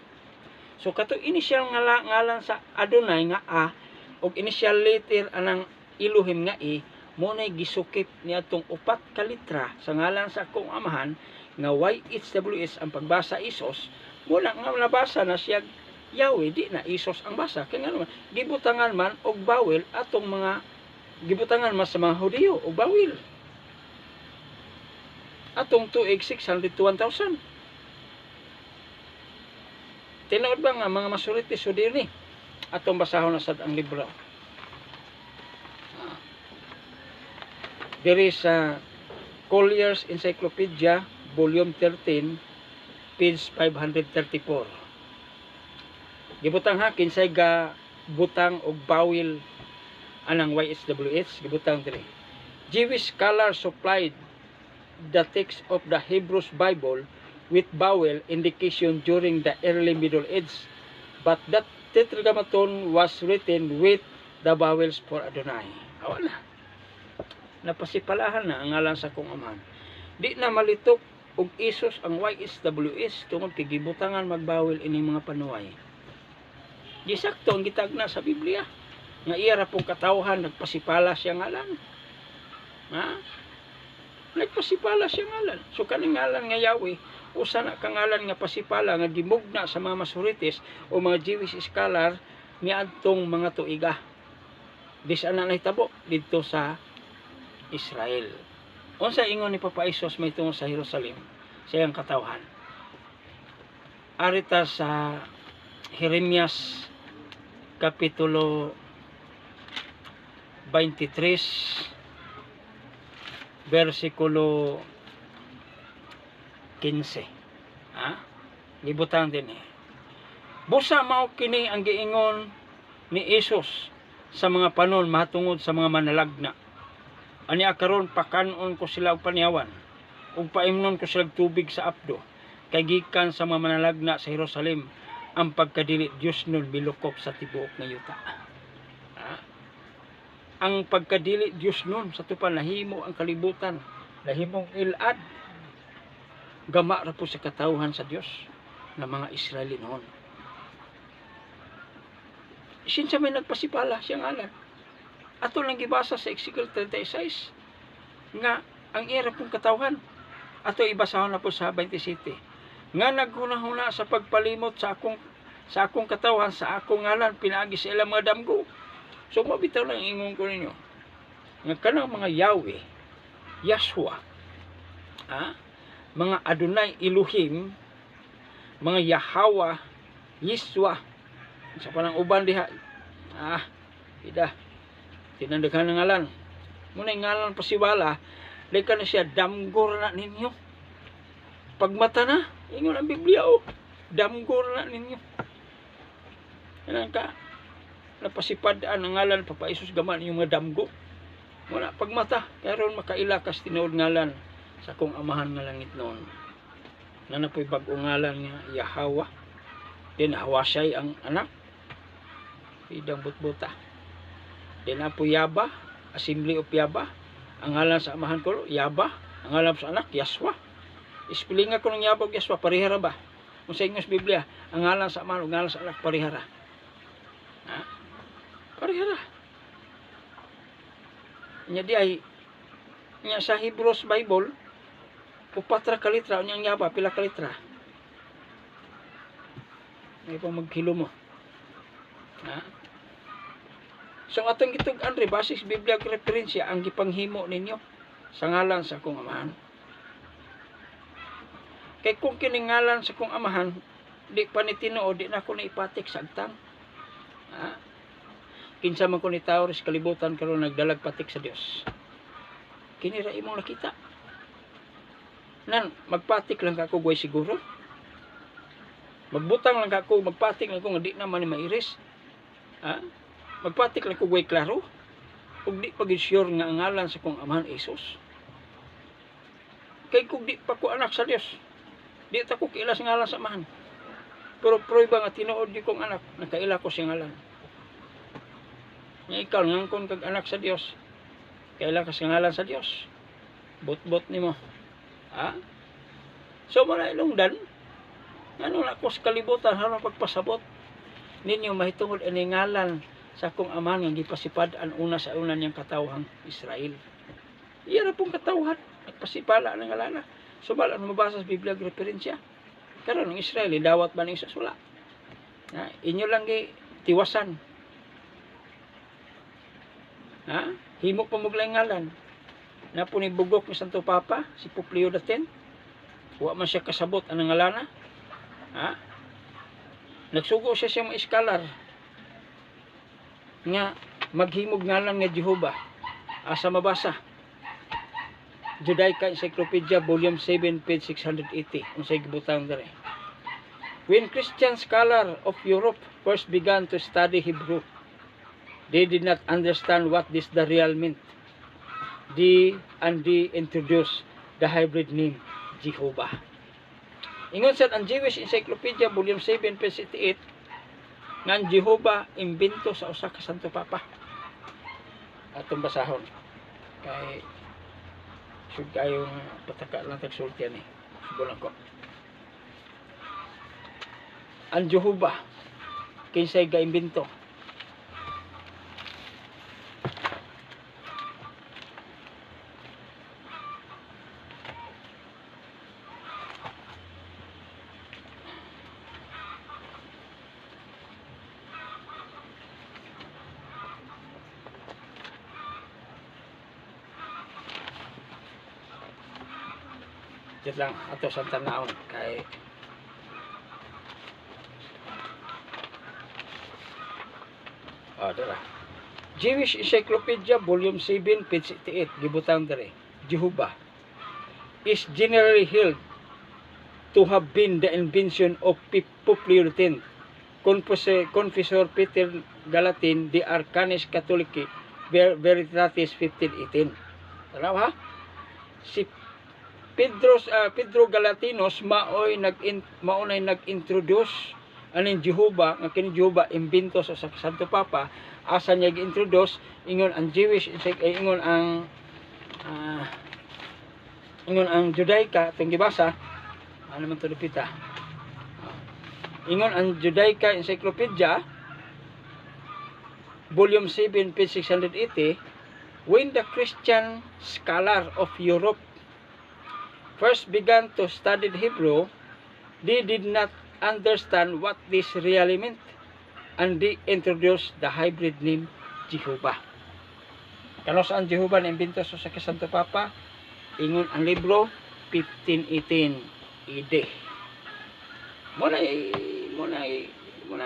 So kato initial ngalan sa Adonai nga A ug initial letter anang Elohim nga E, mo nay gisukip niadtong upat ka litra sa ngalan sa akong amahan nga YHWH ang pagbasa Isos, mo na nga nabasa na siya Yahweh, di na Isos ang basa. Kaya nga naman, gibutangan man og bawel atong mga gibutangan man sa mga Hudiyo og bawel. Atong tuig 600 to 1,000. Tinuod ba nga mga Masoretes o diri? Atong basahon na sad ang libro. There is Collier's Encyclopedia, Volume 13, page 534. Gibutang ha, kinsay ga butang og bawil anang YHWH, gibutang diri. Jewish scholars supplied the text of the Hebrew Bible with vowel indication during the early Middle Age, but that Tetragrammaton was written with the vowels for Adonai. Wala. Napasipalahan na ang ngalan sa kong amahan. Di na malitok og Isos ang YHWH tungod kay gibutangan magbawel ini mga panuway. Gisakto ang gitagna sa Biblia nga iya ra pong katawhan nagpasipala siya ngalan. Ha? Nagpasipala siya ngalan. So kaning ngalan nga Yahweh, usa na kangalan nga pasipala nga gimugna sa mga Masoretes o mga Jewish scholar niadtong mga tuiga. Disan na nahitabo dito sa Israel. Unsa ingon ni Papa Isos may tungod sa Jerusalem, sa iyang katawhan. Arita sa Jeremias kapitulo 23 versikulo 15. Ha? Libutang din eh. Busa mao kini ang giingon ni Isos sa mga panon matungod sa mga manalagna. Ani karon pakanon ko sila og paniawan ug paimnon ko sila tubig sa apdo kay gikan sa mga manalagna sa Jerusalem ang pagkadili Dios nun bilukop sa tibuok nga yuta. Ha? Ang pagkadili Dios nun sa tupan nahimo ang kalibutan, nahimong ilad. Gama ra po sa katawhan sa Dios ng mga Israeli noon. Sinsa may nagpasipala siya ngalan. Ato lang gibasa sa Ezekiel 36 nga ang ira pong katawhan. Ato ibasahon na po sa 27. Nga naghuna-huna sa pagpalimot sa akong katawhan, sa akong ngalan, pinaagi sa ilang mga damgo. So mabitaw lang ingon ko ninyo. Nga kanang mga Yahweh, Yahshua, mga Adonai Elohim, mga Yahweh, Yiswa, sa panang uban diha. Ida. Tinandaghan ng ngalan. Muna yung ngalan pasiwala, lika na siya, damgor na ninyo. Pagmata na, ingon ang Biblia, damgor na ninyo. Yan ka, napasipadaan ang ngalan, Papa Isos gaman yung mga damgo. Muna, pagmata, kaya ron makailakas tinood ngalan sa kong amahan nga langit noon. Na napoy bagong ngalan nga, Yahweh. Then, Hawashay ang anak. Idang butbuta. Then po Yaba, Assembly of Yaba. Ang ngalan sa amahan ko, Yaba. Ang ngalan sa anak, Yaswa. Ispelinga ko ng Yaba o Yaswa, parihara ba? Kung sa Ingles Biblia, ang ngalan sa amahan o ngalan sa anak, parihara. Parihara. Nya di ay, nya sa Hebrews Bible, upat ra ka litra unyang yaba pila ka litra. May pa maghilo mo. Ha? So atong gitug-an ri basis Biblia referensya ang gipanghimo ninyo sa ngalan sa akong amahan. Kay kung kiningalan sa akong amahan, di pa ni tinuod, di na ako naipatik sa agtang. Ha? Kinsa man ko ni tao sa kalibutan karon nagdalag patik sa Dios. Kini ra imong nakita. Nan magpatik lang ka ko guay siguro. Magbutang lang ka ko, magpatik lang ko nga di naman ni mairis. Ha? Magpatik lang ko guay klaro. Ug di pa gid sure nga ang ngalan sa kong amahan Hesus. Kay kung di pa ko anak sa Dios, di ta ko kiila sa ngalan sa amahan. Pero prueba nga tinuod di kong anak, nakaila ko sa ngalan. Nga ikaw ngangkon kag anak sa Dios, kaila ka sa ngalan sa Dios. Bot-bot nimo. Ha? So mala ilungdan, ano na ko sa kalibutan haron pagpasabot ninyo mahitungod ani ngalan sa akong amahan nga gipasipad an una sa una niyang katawhang Israel. Iya na pong katawhan, nagpasipala ng ngalana. So bala mabasa sa Biblia referensya. Karon ang Israel dawat ba ning sa sula? Ha? Inyo lang gi tiwasan. Ha? Himo pa moglay ngalan. Na po ni bugok ni Santo Papa, si Pope Leo X. Wa man siya kasabot ang ngalana. Ha? Nagsugo siya sa mga iskalar nga maghimog ngalan nga Jehovah. Asa mabasa? Judaica Encyclopedia Volume 7 page 680. Unsay gibutang dere. When Christian scholar of Europe first began to study Hebrew, they did not understand what this the real meant. They introduced the hybrid name Jehovah. Ingon sa ang Jewish Encyclopedia Volume 7 page 88 nga ang Jehovah imbento sa usa ka Santo Papa. Atong basahon kay sud kayo pataka lang tagsulti ani. Subulan ko. Ang Jehovah kinsay gaimbento? Dito lang ato sa tanaon kay dira. Jewish Encyclopedia Volume 7 page 88 gibutang dere. Jehovah is generally held to have been the invention of Pope Leo X. Confessor Peter Galatin de Arcanis Catholici Veritatis 1518. Tanaw ha? Si Pedro Galatinos maoy nag-introduce aning Jehovah nga kini Jehovah imbento sa Santo Papa asa niya gi-introduce ingon ang Jewish ingon ang Judaica tong gibasa ano man to dipita ingon ang Judaica Encyclopedia Volume 7 page 680 when the Christian scholar of Europe first began to study Hebrew, they did not understand what this really meant, and they introduced the hybrid name Jehovah. Kano saan Jehovah na imbento sa Santo Papa? Ingon ang libro 1518 AD. Muna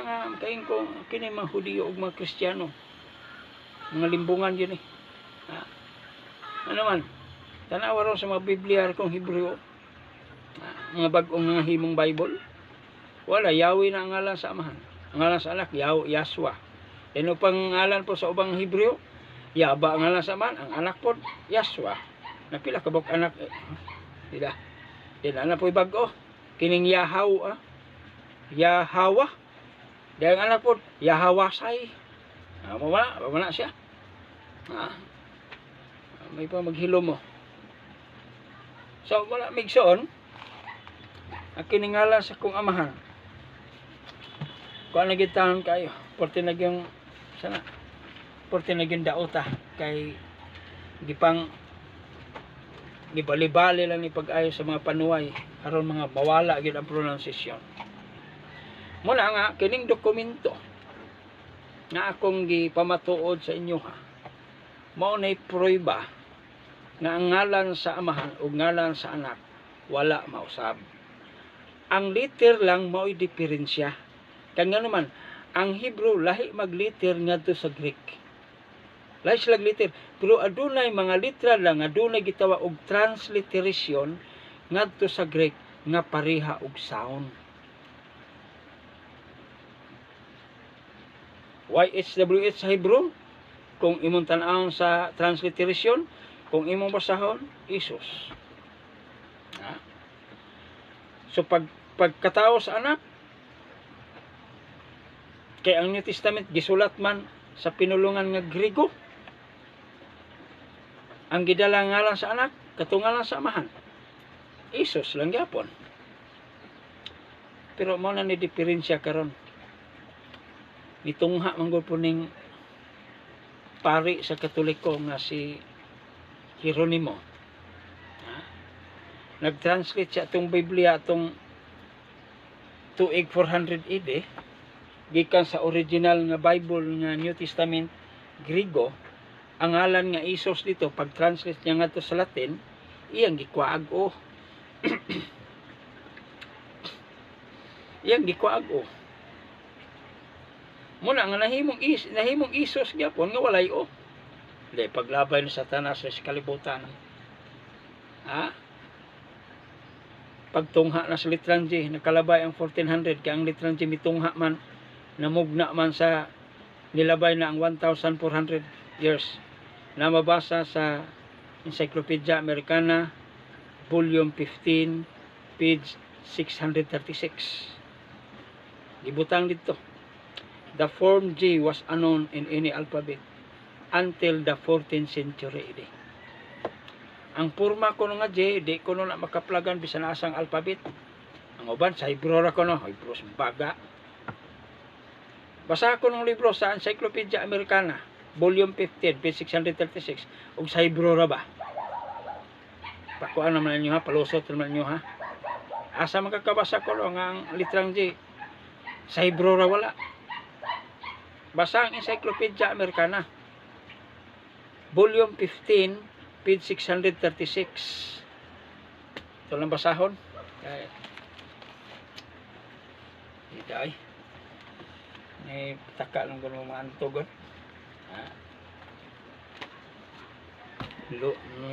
nga kain ko kini mga Hudiyo ug mga Kristiyano. Mga limbungan yun eh. Ano man? Tanawa ron sa mga Biblia kong Hebreo, mga bagong nga himong Bible, wala, Yahweh na ang ngalan sa amahan. Ang ngalan sa anak, Yahshua. Ano pang ngalan po sa ubang Hebreo? Yaba ang ngalan sa amahan, ang anak po, Yahshua. Napila kabok anak, Dila na po bago, kining Yahaw, Yahawa. Dahil ang anak po, Yahawasay. Mawala siya. May pa maghilo mo. So, wala migsoon, ang kiningala sa kong amahan. Kung nagitahan kayo, porti nagyong, sana, porti nagyong daota, kay gipang gibali-bali lang ni pag-ayo sa mga panuway aron mga mawala gyud ang pronunciation. Muna nga kining dokumento nga akong gipamatuod sa inyo ha, mao nay prueba nga ang ngalan sa amahan o ngalan sa anak wala mausab. Ang liter lang mao'y diferensya. Kaya nga naman, ang Hebrew lahi magliter ngadto sa Greek. Lahi sila liter, pero adunay mga litra lang adunay gitawag og transliteration ngadto sa Greek nga pareha og sound. YHWH sa Hebrew, kung imong tan-awon sa transliteration, kung imong basahon, Isus. So pagkatao sa anak, kay ang New Testament gisulat man sa pinulungan nga Griego. Ang gidala ngalan sa anak, katungalan sa amahan, Isus lang gyapon. Pero mo na ni diferensya karon. Nitungha man gud po ning pari sa Katoliko nga si Hieronimo. Nag-translate siya atong Biblia atong tuig 400 AD gikan sa original nga Bible nga New Testament Griego. Ang ngalan nga Isos dito pag-translate niya ngadto sa Latin, iyang gikuag-o. Iyang gikuag-o. Muna nga nahimong Isos gyapon nga walay o. Dili paglabay ni Satanas sa kalibutan. Pagtungha na sa litrang G, nakalabay ang 1400 kaya ang litrang G mitungha man, namugna man sa nilabay na ang 1,400 years na mabasa sa Encyclopedia Americana volume 15 page 636. Gibutang dito, the form G was unknown in any alphabet until the 14th century AD. Ang porma ko nga J, di ko na makaplagan bisan asang alphabet. Ang uban sa Hebrew ra ko no, Hebrew baga. Basa ko ng libro sa Encyclopedia Americana, volume 15, page 636, ug sa Hebrew ra ba? Pakuan naman ninyo ha, palusot naman ninyo ha. Asa makakabasa ko no nga ang litrang J, sa Hebrew ra wala. Basa ang Encyclopedia Americana, volume 15, page 636. Ito lang basahon. Dito ay. May taka lang kung mga antogon.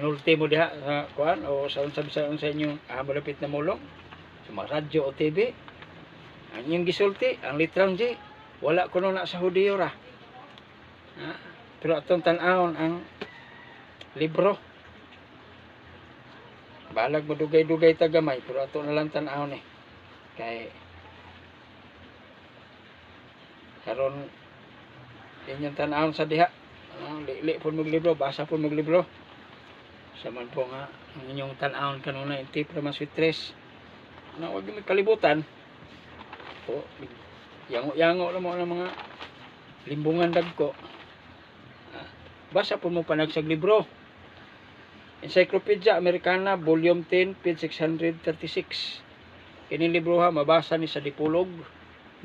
Nulti mo diha sa kuan o sa unsa sa inyong malapit na mulong. Sa mga radyo o TV. Ang inyong gisulti, ang litrang J, wala kuno na sa Hudiyo ra. Pero atong tan-awon ang libro. Balag mo dugay-dugay tagamay pero ato na lang tan-awon eh. Kay karon inyong tan-awon sa diha. Li po mag libro, basa po mag libro. Saman po nga ang inyong tan-awon kanuna yung tip naman sweet tres. Wag may kalibutan. O, yango-yango na mo ng mga limbungan dagko. Basa po mo panagsag libro. Encyclopedia Americana volume 10 page 636. Kini libro ha mabasa ni sa Dipolog,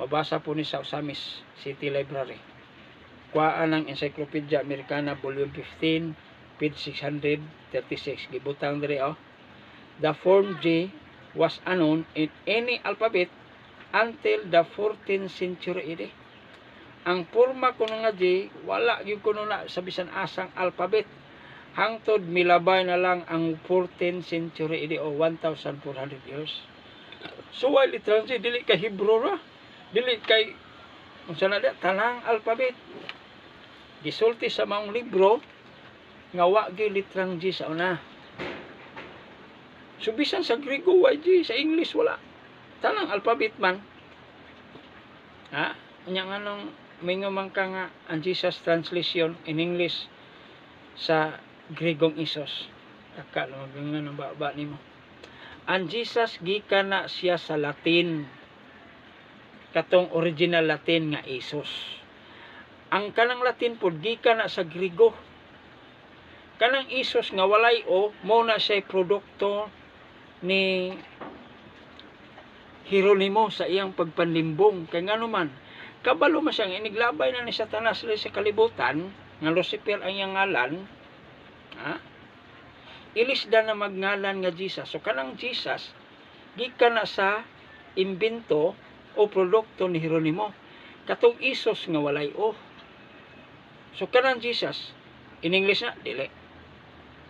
mabasa po ni sa Osamis City Library. Kuhaan ang Encyclopedia Americana volume 15 page 636. Gibutang diri oh. The form J was unknown in any alphabet until the 14th century AD. Ang porma kuno nga J wala gyud kuno na sa bisan asang alphabet hangtod milabay na lang ang 14th century AD o 1,400 years. So while litrang J dili kay Hebrew ra, dili kay unsa na tanang alphabet. Gisulti sa maong libro nga wa gyud litrang J sa una. So bisan sa Griego wa J, sa English wala. Tanang alphabet man. Nya nganong mingo man ka nga ang Jesus translation in English sa Gregong Isos. Taka lang nga ng baba nimo. Ang Jesus gikan na siya sa Latin. Katong original Latin nga Isos. Ang kanang Latin pod gikan na sa Grego. kanang Isos nga walay o mo na siya produkto ni Hieronimo sa iyang pagpanlimbong. Kay nga naman kabalo man siyang iniglabay na ni Satanas sa kalibutan nga Lucifer ang iyang ngalan, ilisda na magngalan nga Jesus. So kanang Jesus gikan na sa imbento o produkto ni Hieronimo, katong Isos nga walay o. So kanang Jesus in English na dili.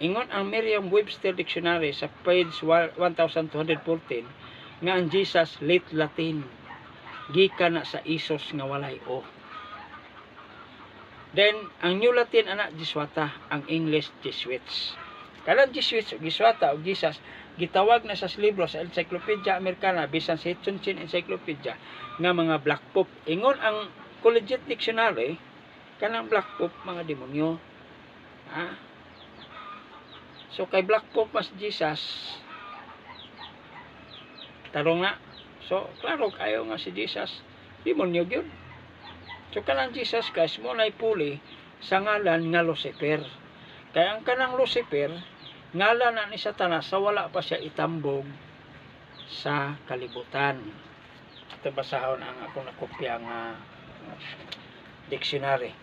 Ingon ang Merriam-Webster Dictionary sa page 1214 nga ang Jesus late Latin gikan na sa Isos nga walay o. Then ang New Latin ana Jesuata, ang English Jesuits. Kanang Jesuits o Jesuata o Jesus gitawag na sa libro sa Encyclopedia Americana bisan sa Hitchcock Encyclopedia nga mga Black Pope. Ingon ang Collegiate Dictionary kanang Black Pope mga demonyo. So kay Black Pope mas Jesus tarong na. So klaro kayo nga si Jesus demonyo gyud. So kanang Jesus guys mo nay puli sa ngalan nga Lucifer. Kaya ang kanang Lucifer ngalan na ni Satanas sa wala pa siya itambog sa kalibutan. Ito basahon ang akong nakopya nga dictionary.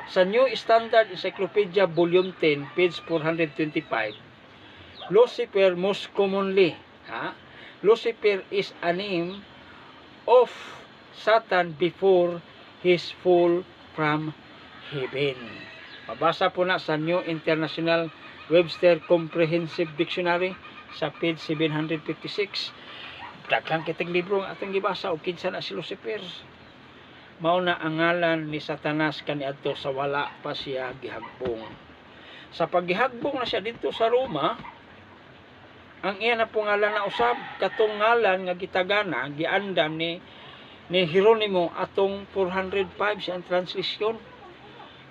Sa New Standard Encyclopedia Volume 10, page 425, Lucifer most commonly, Lucifer is a name of Satan before his fall from heaven. Mabasa po na sa New International Webster Comprehensive Dictionary sa page 756. Daghang kitang libro ang atong gibasa o kinsa na si Lucifer. Mao na ang ngalan ni Satanas kaniadto sa wala pa siya gihagbong. Sa paggihagbong na siya dito sa Roma, ang iya na pangalan na usab katong ngalan nga gitagana giandam ni Hieronimo atong 405 sa translasyon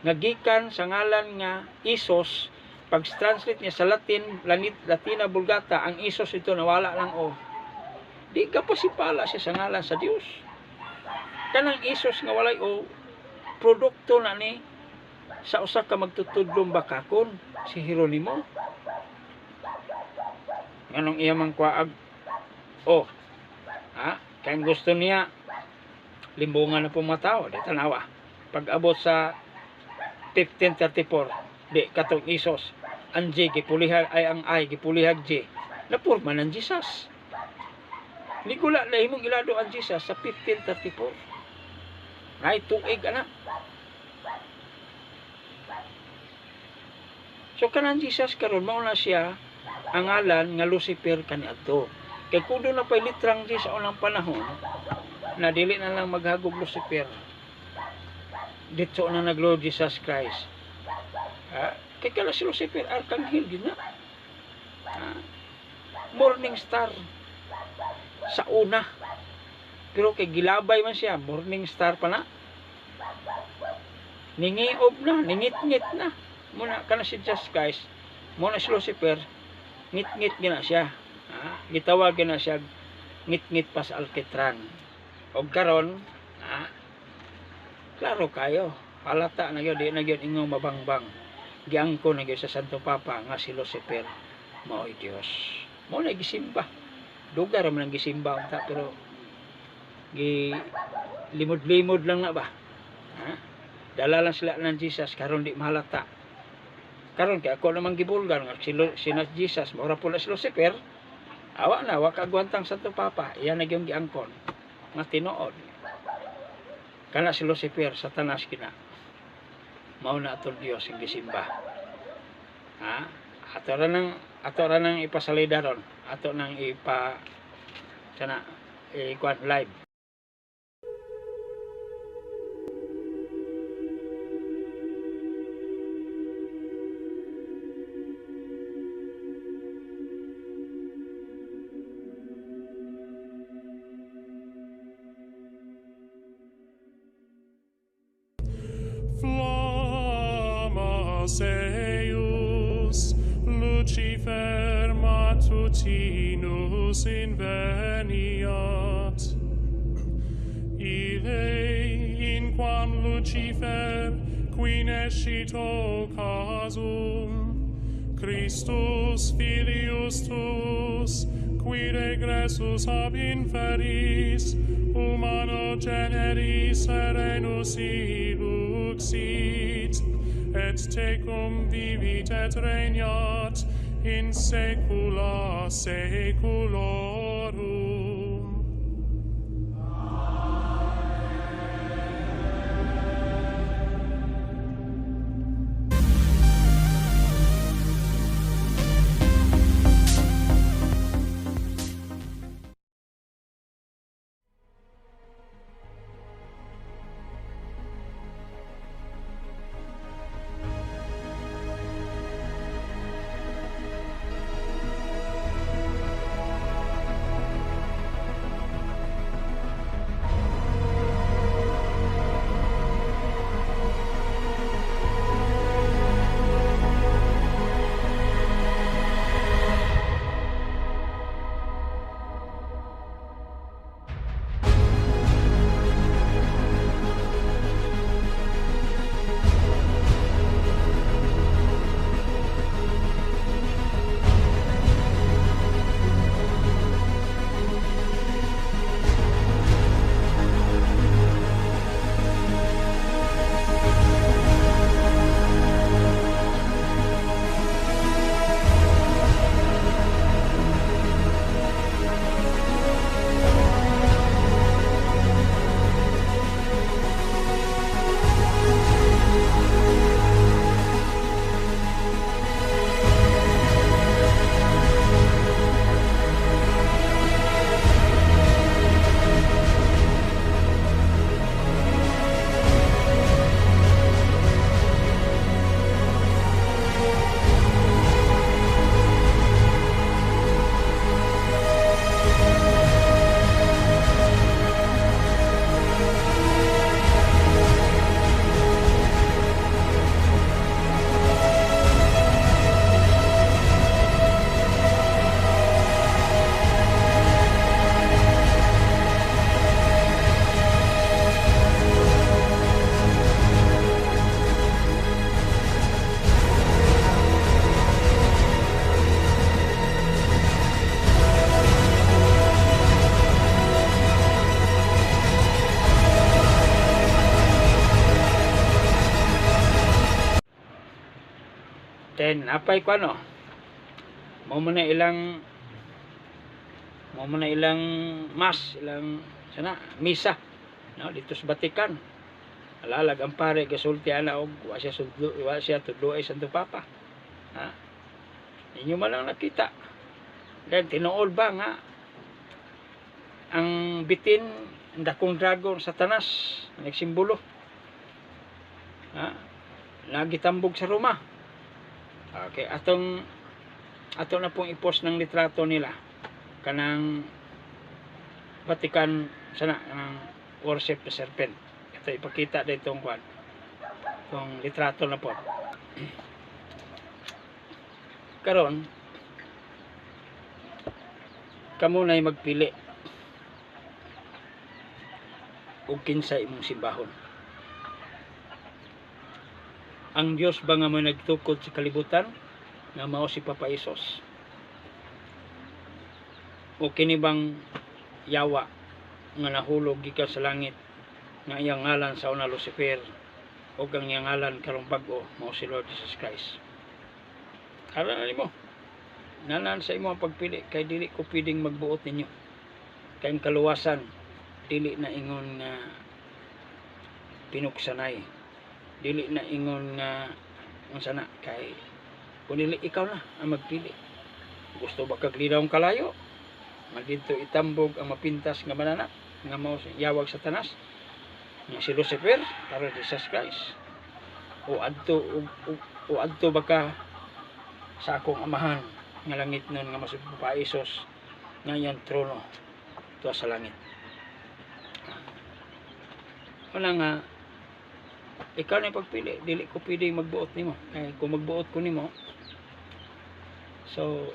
nga gikan sa ngalan nga Isos. Pag-translate niya sa Latina Vulgata, ang Isos ito nawala lang o. Di ka pa sipala siya sa ngalan sa Dios. Kanang Isos nga walay o produkto na ni sa usa ka magtutudlong bakakon si Hieronimo. Anong iya man kwaag kaya gusto niya limbungan na pumatao di tanawa pag abot sa 1534 di katong Isos ang J gipulihag ay ang I gipulihag J napurma ng Jesus. Ligula na himong ilado ang Jesus sa 1534. Ay tuig ana. So kanang Jesus karon mao na siya ang ngalan nga Lucifer kaniadto. Kay kuno na pay litrang G sa unang panahon na dili na lang maghagog Lucifer. Dito na nag-Lord Jesus Christ. Kay kala si Lucifer arkanghel din na. Morning star sa una. Pero kay gilabay man siya, morning star pa na. Ningiob na, ningit-ngit na. Muna ka na si Jesus Christ, muna si Lucifer, ngit-ngit gina siya. Gitawag na siya, ngit-ngit pa sa alkitran. O karon, klaro kayo, halata na yun, di na yun ingong mabangbang. Giangko na yun sa Santo Papa, nga si Lucifer, mao'y Diyos. Muna gisimba. Dugar man ang gisimba, pero limod-limod lang na ba? Dala lang sila ng Jesus karon di mahalata. Karon kay ako namang gibulgar nga si Jesus mura pula si Lucifer. Awa na wa kagwantang Santo Papa, iya na gyud giangkon nga tinuod. Kana si Lucifer Satanas kina. Mao na atol Dios ang gisimba. Ato ra nang ipasalida ron. Ato nang ipa sana ikuan live. Flammas eius Lucifer matutinus inveniat. Ille in quam Lucifer qui nescito casum, Christus filius tuus, qui regressus ab inferis, humano generis serenus iluxit, et tecum vivit et regnat in saecula saeculorum. Then apay ko ano, mo man ilang mas ilang sana misa no dito sa Vatican. Alalag ang pare gasulti ana og wa siya tudlo ay Santo Papa. Ha? Inyo man lang nakita. Then tinuod ba nga ang bitin ang dakong dragon Satanas nagsimbolo. Ha? Nagitambog sa Roma. Okay, ato na pong i-post ng litrato nila kanang Vatican sana ng worship the serpent. Ito ipakita dito itong litrato na po. Karon kamo na'y magpili og kinsa imong simbahon. Ang Dios ba nga may nagtukod sa kalibutan nga mao si Papa Isos? O kini bang yawa nga nahulog gikan sa langit nga iyang ngalan sa una Lucifer o ang iyang ngalan karong bag-o mao si Lord Jesus Christ? Aral na nimo. Nanan sa imo ang pagpili kay dili ko pwedeng magbuot ninyo. Kay ang kaluwasan dili na ingon nga pinuksanay. Dili na ingon nga unsa na kay kun dili ikaw na ang magpili. Gusto ba kag lidawng kalayo? Magdito itambog ang mapintas nga manana nga mao yawag Satanas nga si Lucifer para Jesus Christ. O adto baka sa akong amahan nga langit nun nga masud Papa Isos nga iyang trono tuwa sa langit. Wala nga ikaw na pagpili, dili ko pwedeng magbuot nimo. Kaya kung magbuot ko nimo, so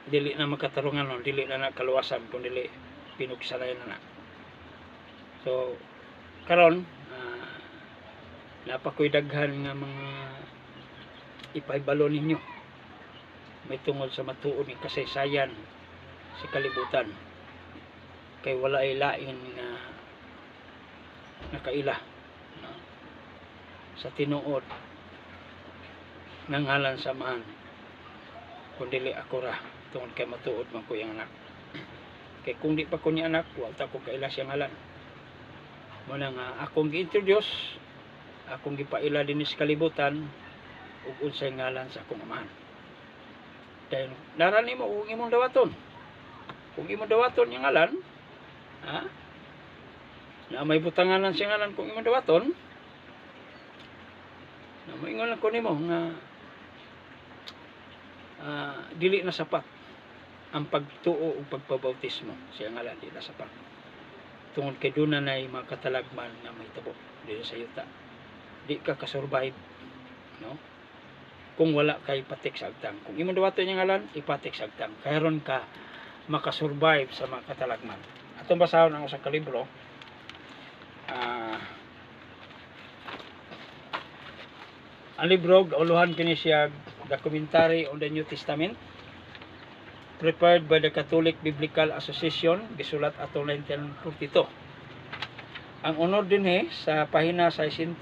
dili na makatarungan no, dili na kaluwasan kung dili pinugsanay na. So karon napakoy daghan nga mga ipaibalo ninyo may tungod sa matuod ng kasaysayan sa kalibutan, kay wala ay lain nga nakaila no? Sa tinuod ng ngalan samahan kundili ako ra tungod kay matuod man ko yung anak. Kay kung di pa ko niya anak, wala ko kaila siya ngalan. Muna nga akong gi-introduce, akong gipaila din sa kalibutan ug unsay ngalan sa akong amahan. Dahil narani mo kung imong dawaton. Kung imong dawaton yung ngalan, ha? Na may butanganan siya ngalan kung imong dawaton, na moingon ko nimo nga dili na sapat ang pagtuo o pagpabautismo siya ngalan, di na sapat. Tungod kay doon na mga katalagman na may tabo dito sa yuta. Di ka kasurvive, no? Kung wala kay patik sa agtang. Kung imong dawaton yung ngalan, ipatik sa agtang. Kayron ka makasurvive sa mga katalagman. Atong basahon ang usa ka libro. Ang libro gauluhan kini siya The Commentary on the New Testament, prepared by the Catholic Biblical Association, gisulat atong 1942. Ang unod dinhi sa pahina 664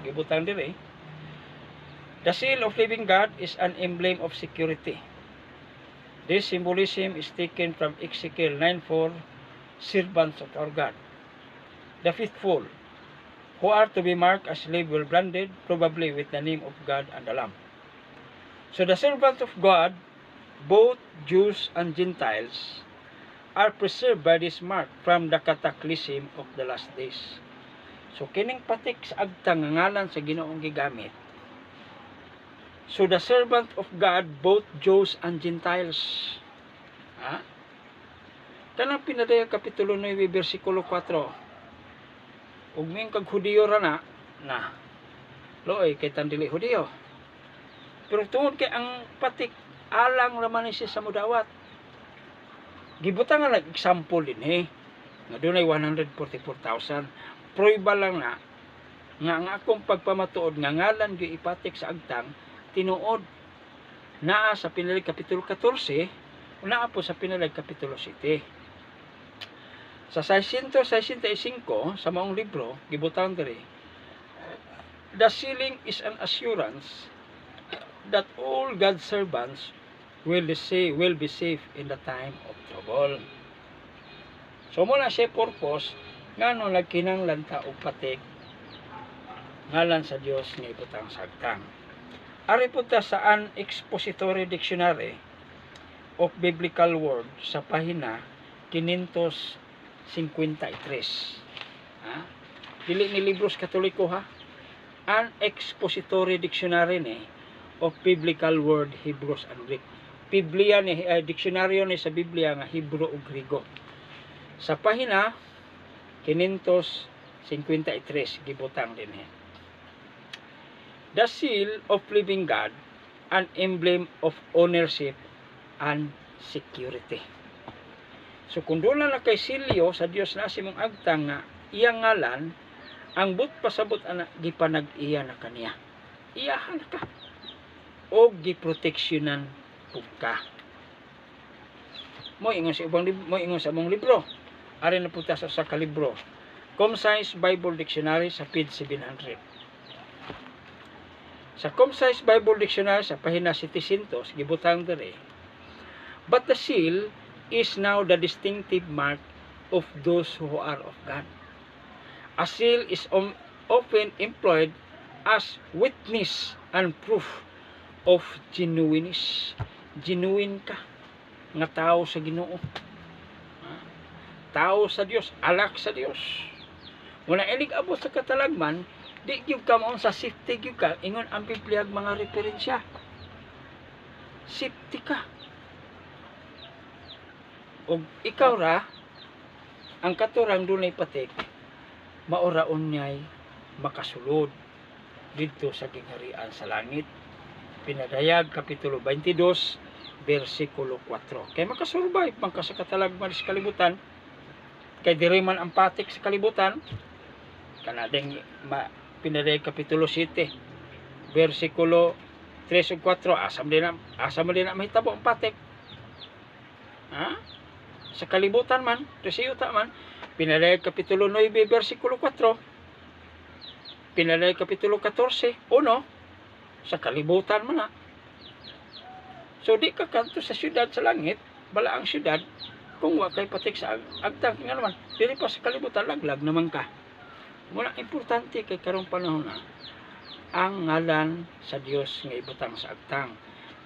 gibutang diri, the seal of living God is an emblem of security. This symbolism is taken from Ezekiel 9:4, servants of our God, the faithful, who are to be marked as label branded, probably with the name of God and the Lamb. So the servants of God, both Jews and Gentiles, are preserved by this mark from the cataclysm of the last days. So kining patik sa agtang nga ngalan sa Ginoong gigamit. So the servant of God, both Jews and Gentiles. Ha? Tanang pinadaya kapitulo 9 bersikulo 4. Ug ming kag Hudiyo ra na looy kay tandili Hudiyo. Pero tungod kay ang patik alang raman siya sa mudawat. Gibutang nga nag-example din nga dunay 144,000. Prueba lang na nga ang akong pagpamatuod nga ngalan gyud ipatik sa agtang tinuod naa sa pinalig kapitulo 14 o naa po sa pinalig kapitulo 7. Sa 665 sa maong libro gibutang diri, the sealing is an assurance that all God's servants will be safe in the time of trouble. So muna siya purpose ngano nagkinahanglan ta og patik ngalan sa Dios nga ibutang sa agtang. Ari po ta sa an expository dictionary of biblical word sa pahina 553. Ha? Dili ni libros Katoliko ha. An expository dictionary ni of biblical word Hebrews and Greek. Biblia ni dictionary ni sa Biblia nga Hebro ug Griego. Sa pahina 553 gibutang dinhi. The seal of living God, an emblem of ownership and security. So kung doon na kay silyo sa Dios na simong agtang nga iyang ngalan, ang but pasabot ana gipanag-iya na kaniya. Iyahan ka. O giproteksyonan pug ka. Mo ingon sa among libro. Ari na puta sa kalibro. Concise Bible Dictionary sa page 700. Sa Concise Bible Dictionary sa pahina 700 gibutang diri, but the seal is now the distinctive mark of those who are of God. A seal is often employed as witness and proof of genuineness. Genuine ka nga tao sa Ginoo. Tao sa Dios, alak sa Dios. Muna ilig abot sa katalagman, di gyud ka maon sa safety gyud ka, ingon ang Biblia mga referensya. Safety ka. Og ikaw ra ang katurang dunay patik, maoraon niya'y makasulod dito sa gingharian sa langit. Pinadayag kapitulo 22 bersikulo 4. Kay makasurvive man ka sa katalagman sa kalibutan, kay diri man ang patik sa kalibutan, kanadeng pinaday kapitulo 7 versikulo 3 ug 4 asam din na mahitabo ang patik. Ha? Sa kalibutan man, resiyuta man, pinaday kapitulo 9 versikulo 4, pinaday kapitulo 14 1, sa kalibutan man na. So di ka kanto sa syudad sa langit, bala ang syudad kung wa kay patik sa agtang nga naman, dili pa sa kalibutan laglag naman ka. Muna importante kay karong panahon na ang ngalan sa Dios nga ibutang sa agtang.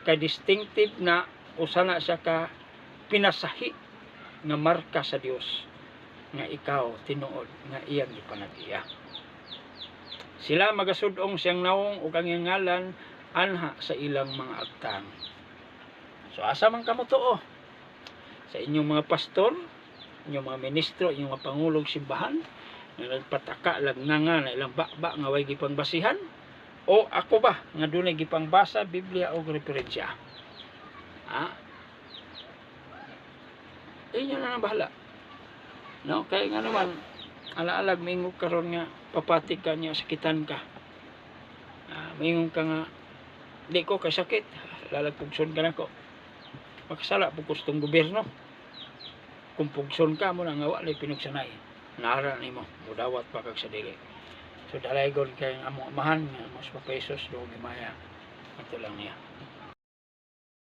Kay distinctive na usa na siya ka pinasahi nga marka sa Dios nga ikaw tinuod nga iyang ipanag-iya. Sila magasudong siyang nawong ug ang iyang ngalan anha sa ilang mga agtang. So asa man kamo tuo sa inyong mga pastor, inyong mga ministro, inyong mga pangulog simbahan na nagpataka lagnanga na ilang bakba nga way gipang basihan, o ako ba nga dunay gipang basa Biblia o referensya? Inyo na bahala. No, kay nga naman alaalag mingog karon nga papatik ka niya sakitan ka. Mingog ka nga di ko kasakit, lalagpugson ka nako. Makasala po gustong gobyerno. Kung pugson ka mo na nga wala pinugsanay, nara nimo mudawat pa kag sa dili. So dalaygon kay ang among amahan nga mas papesos do gimaya. Ito lang niya.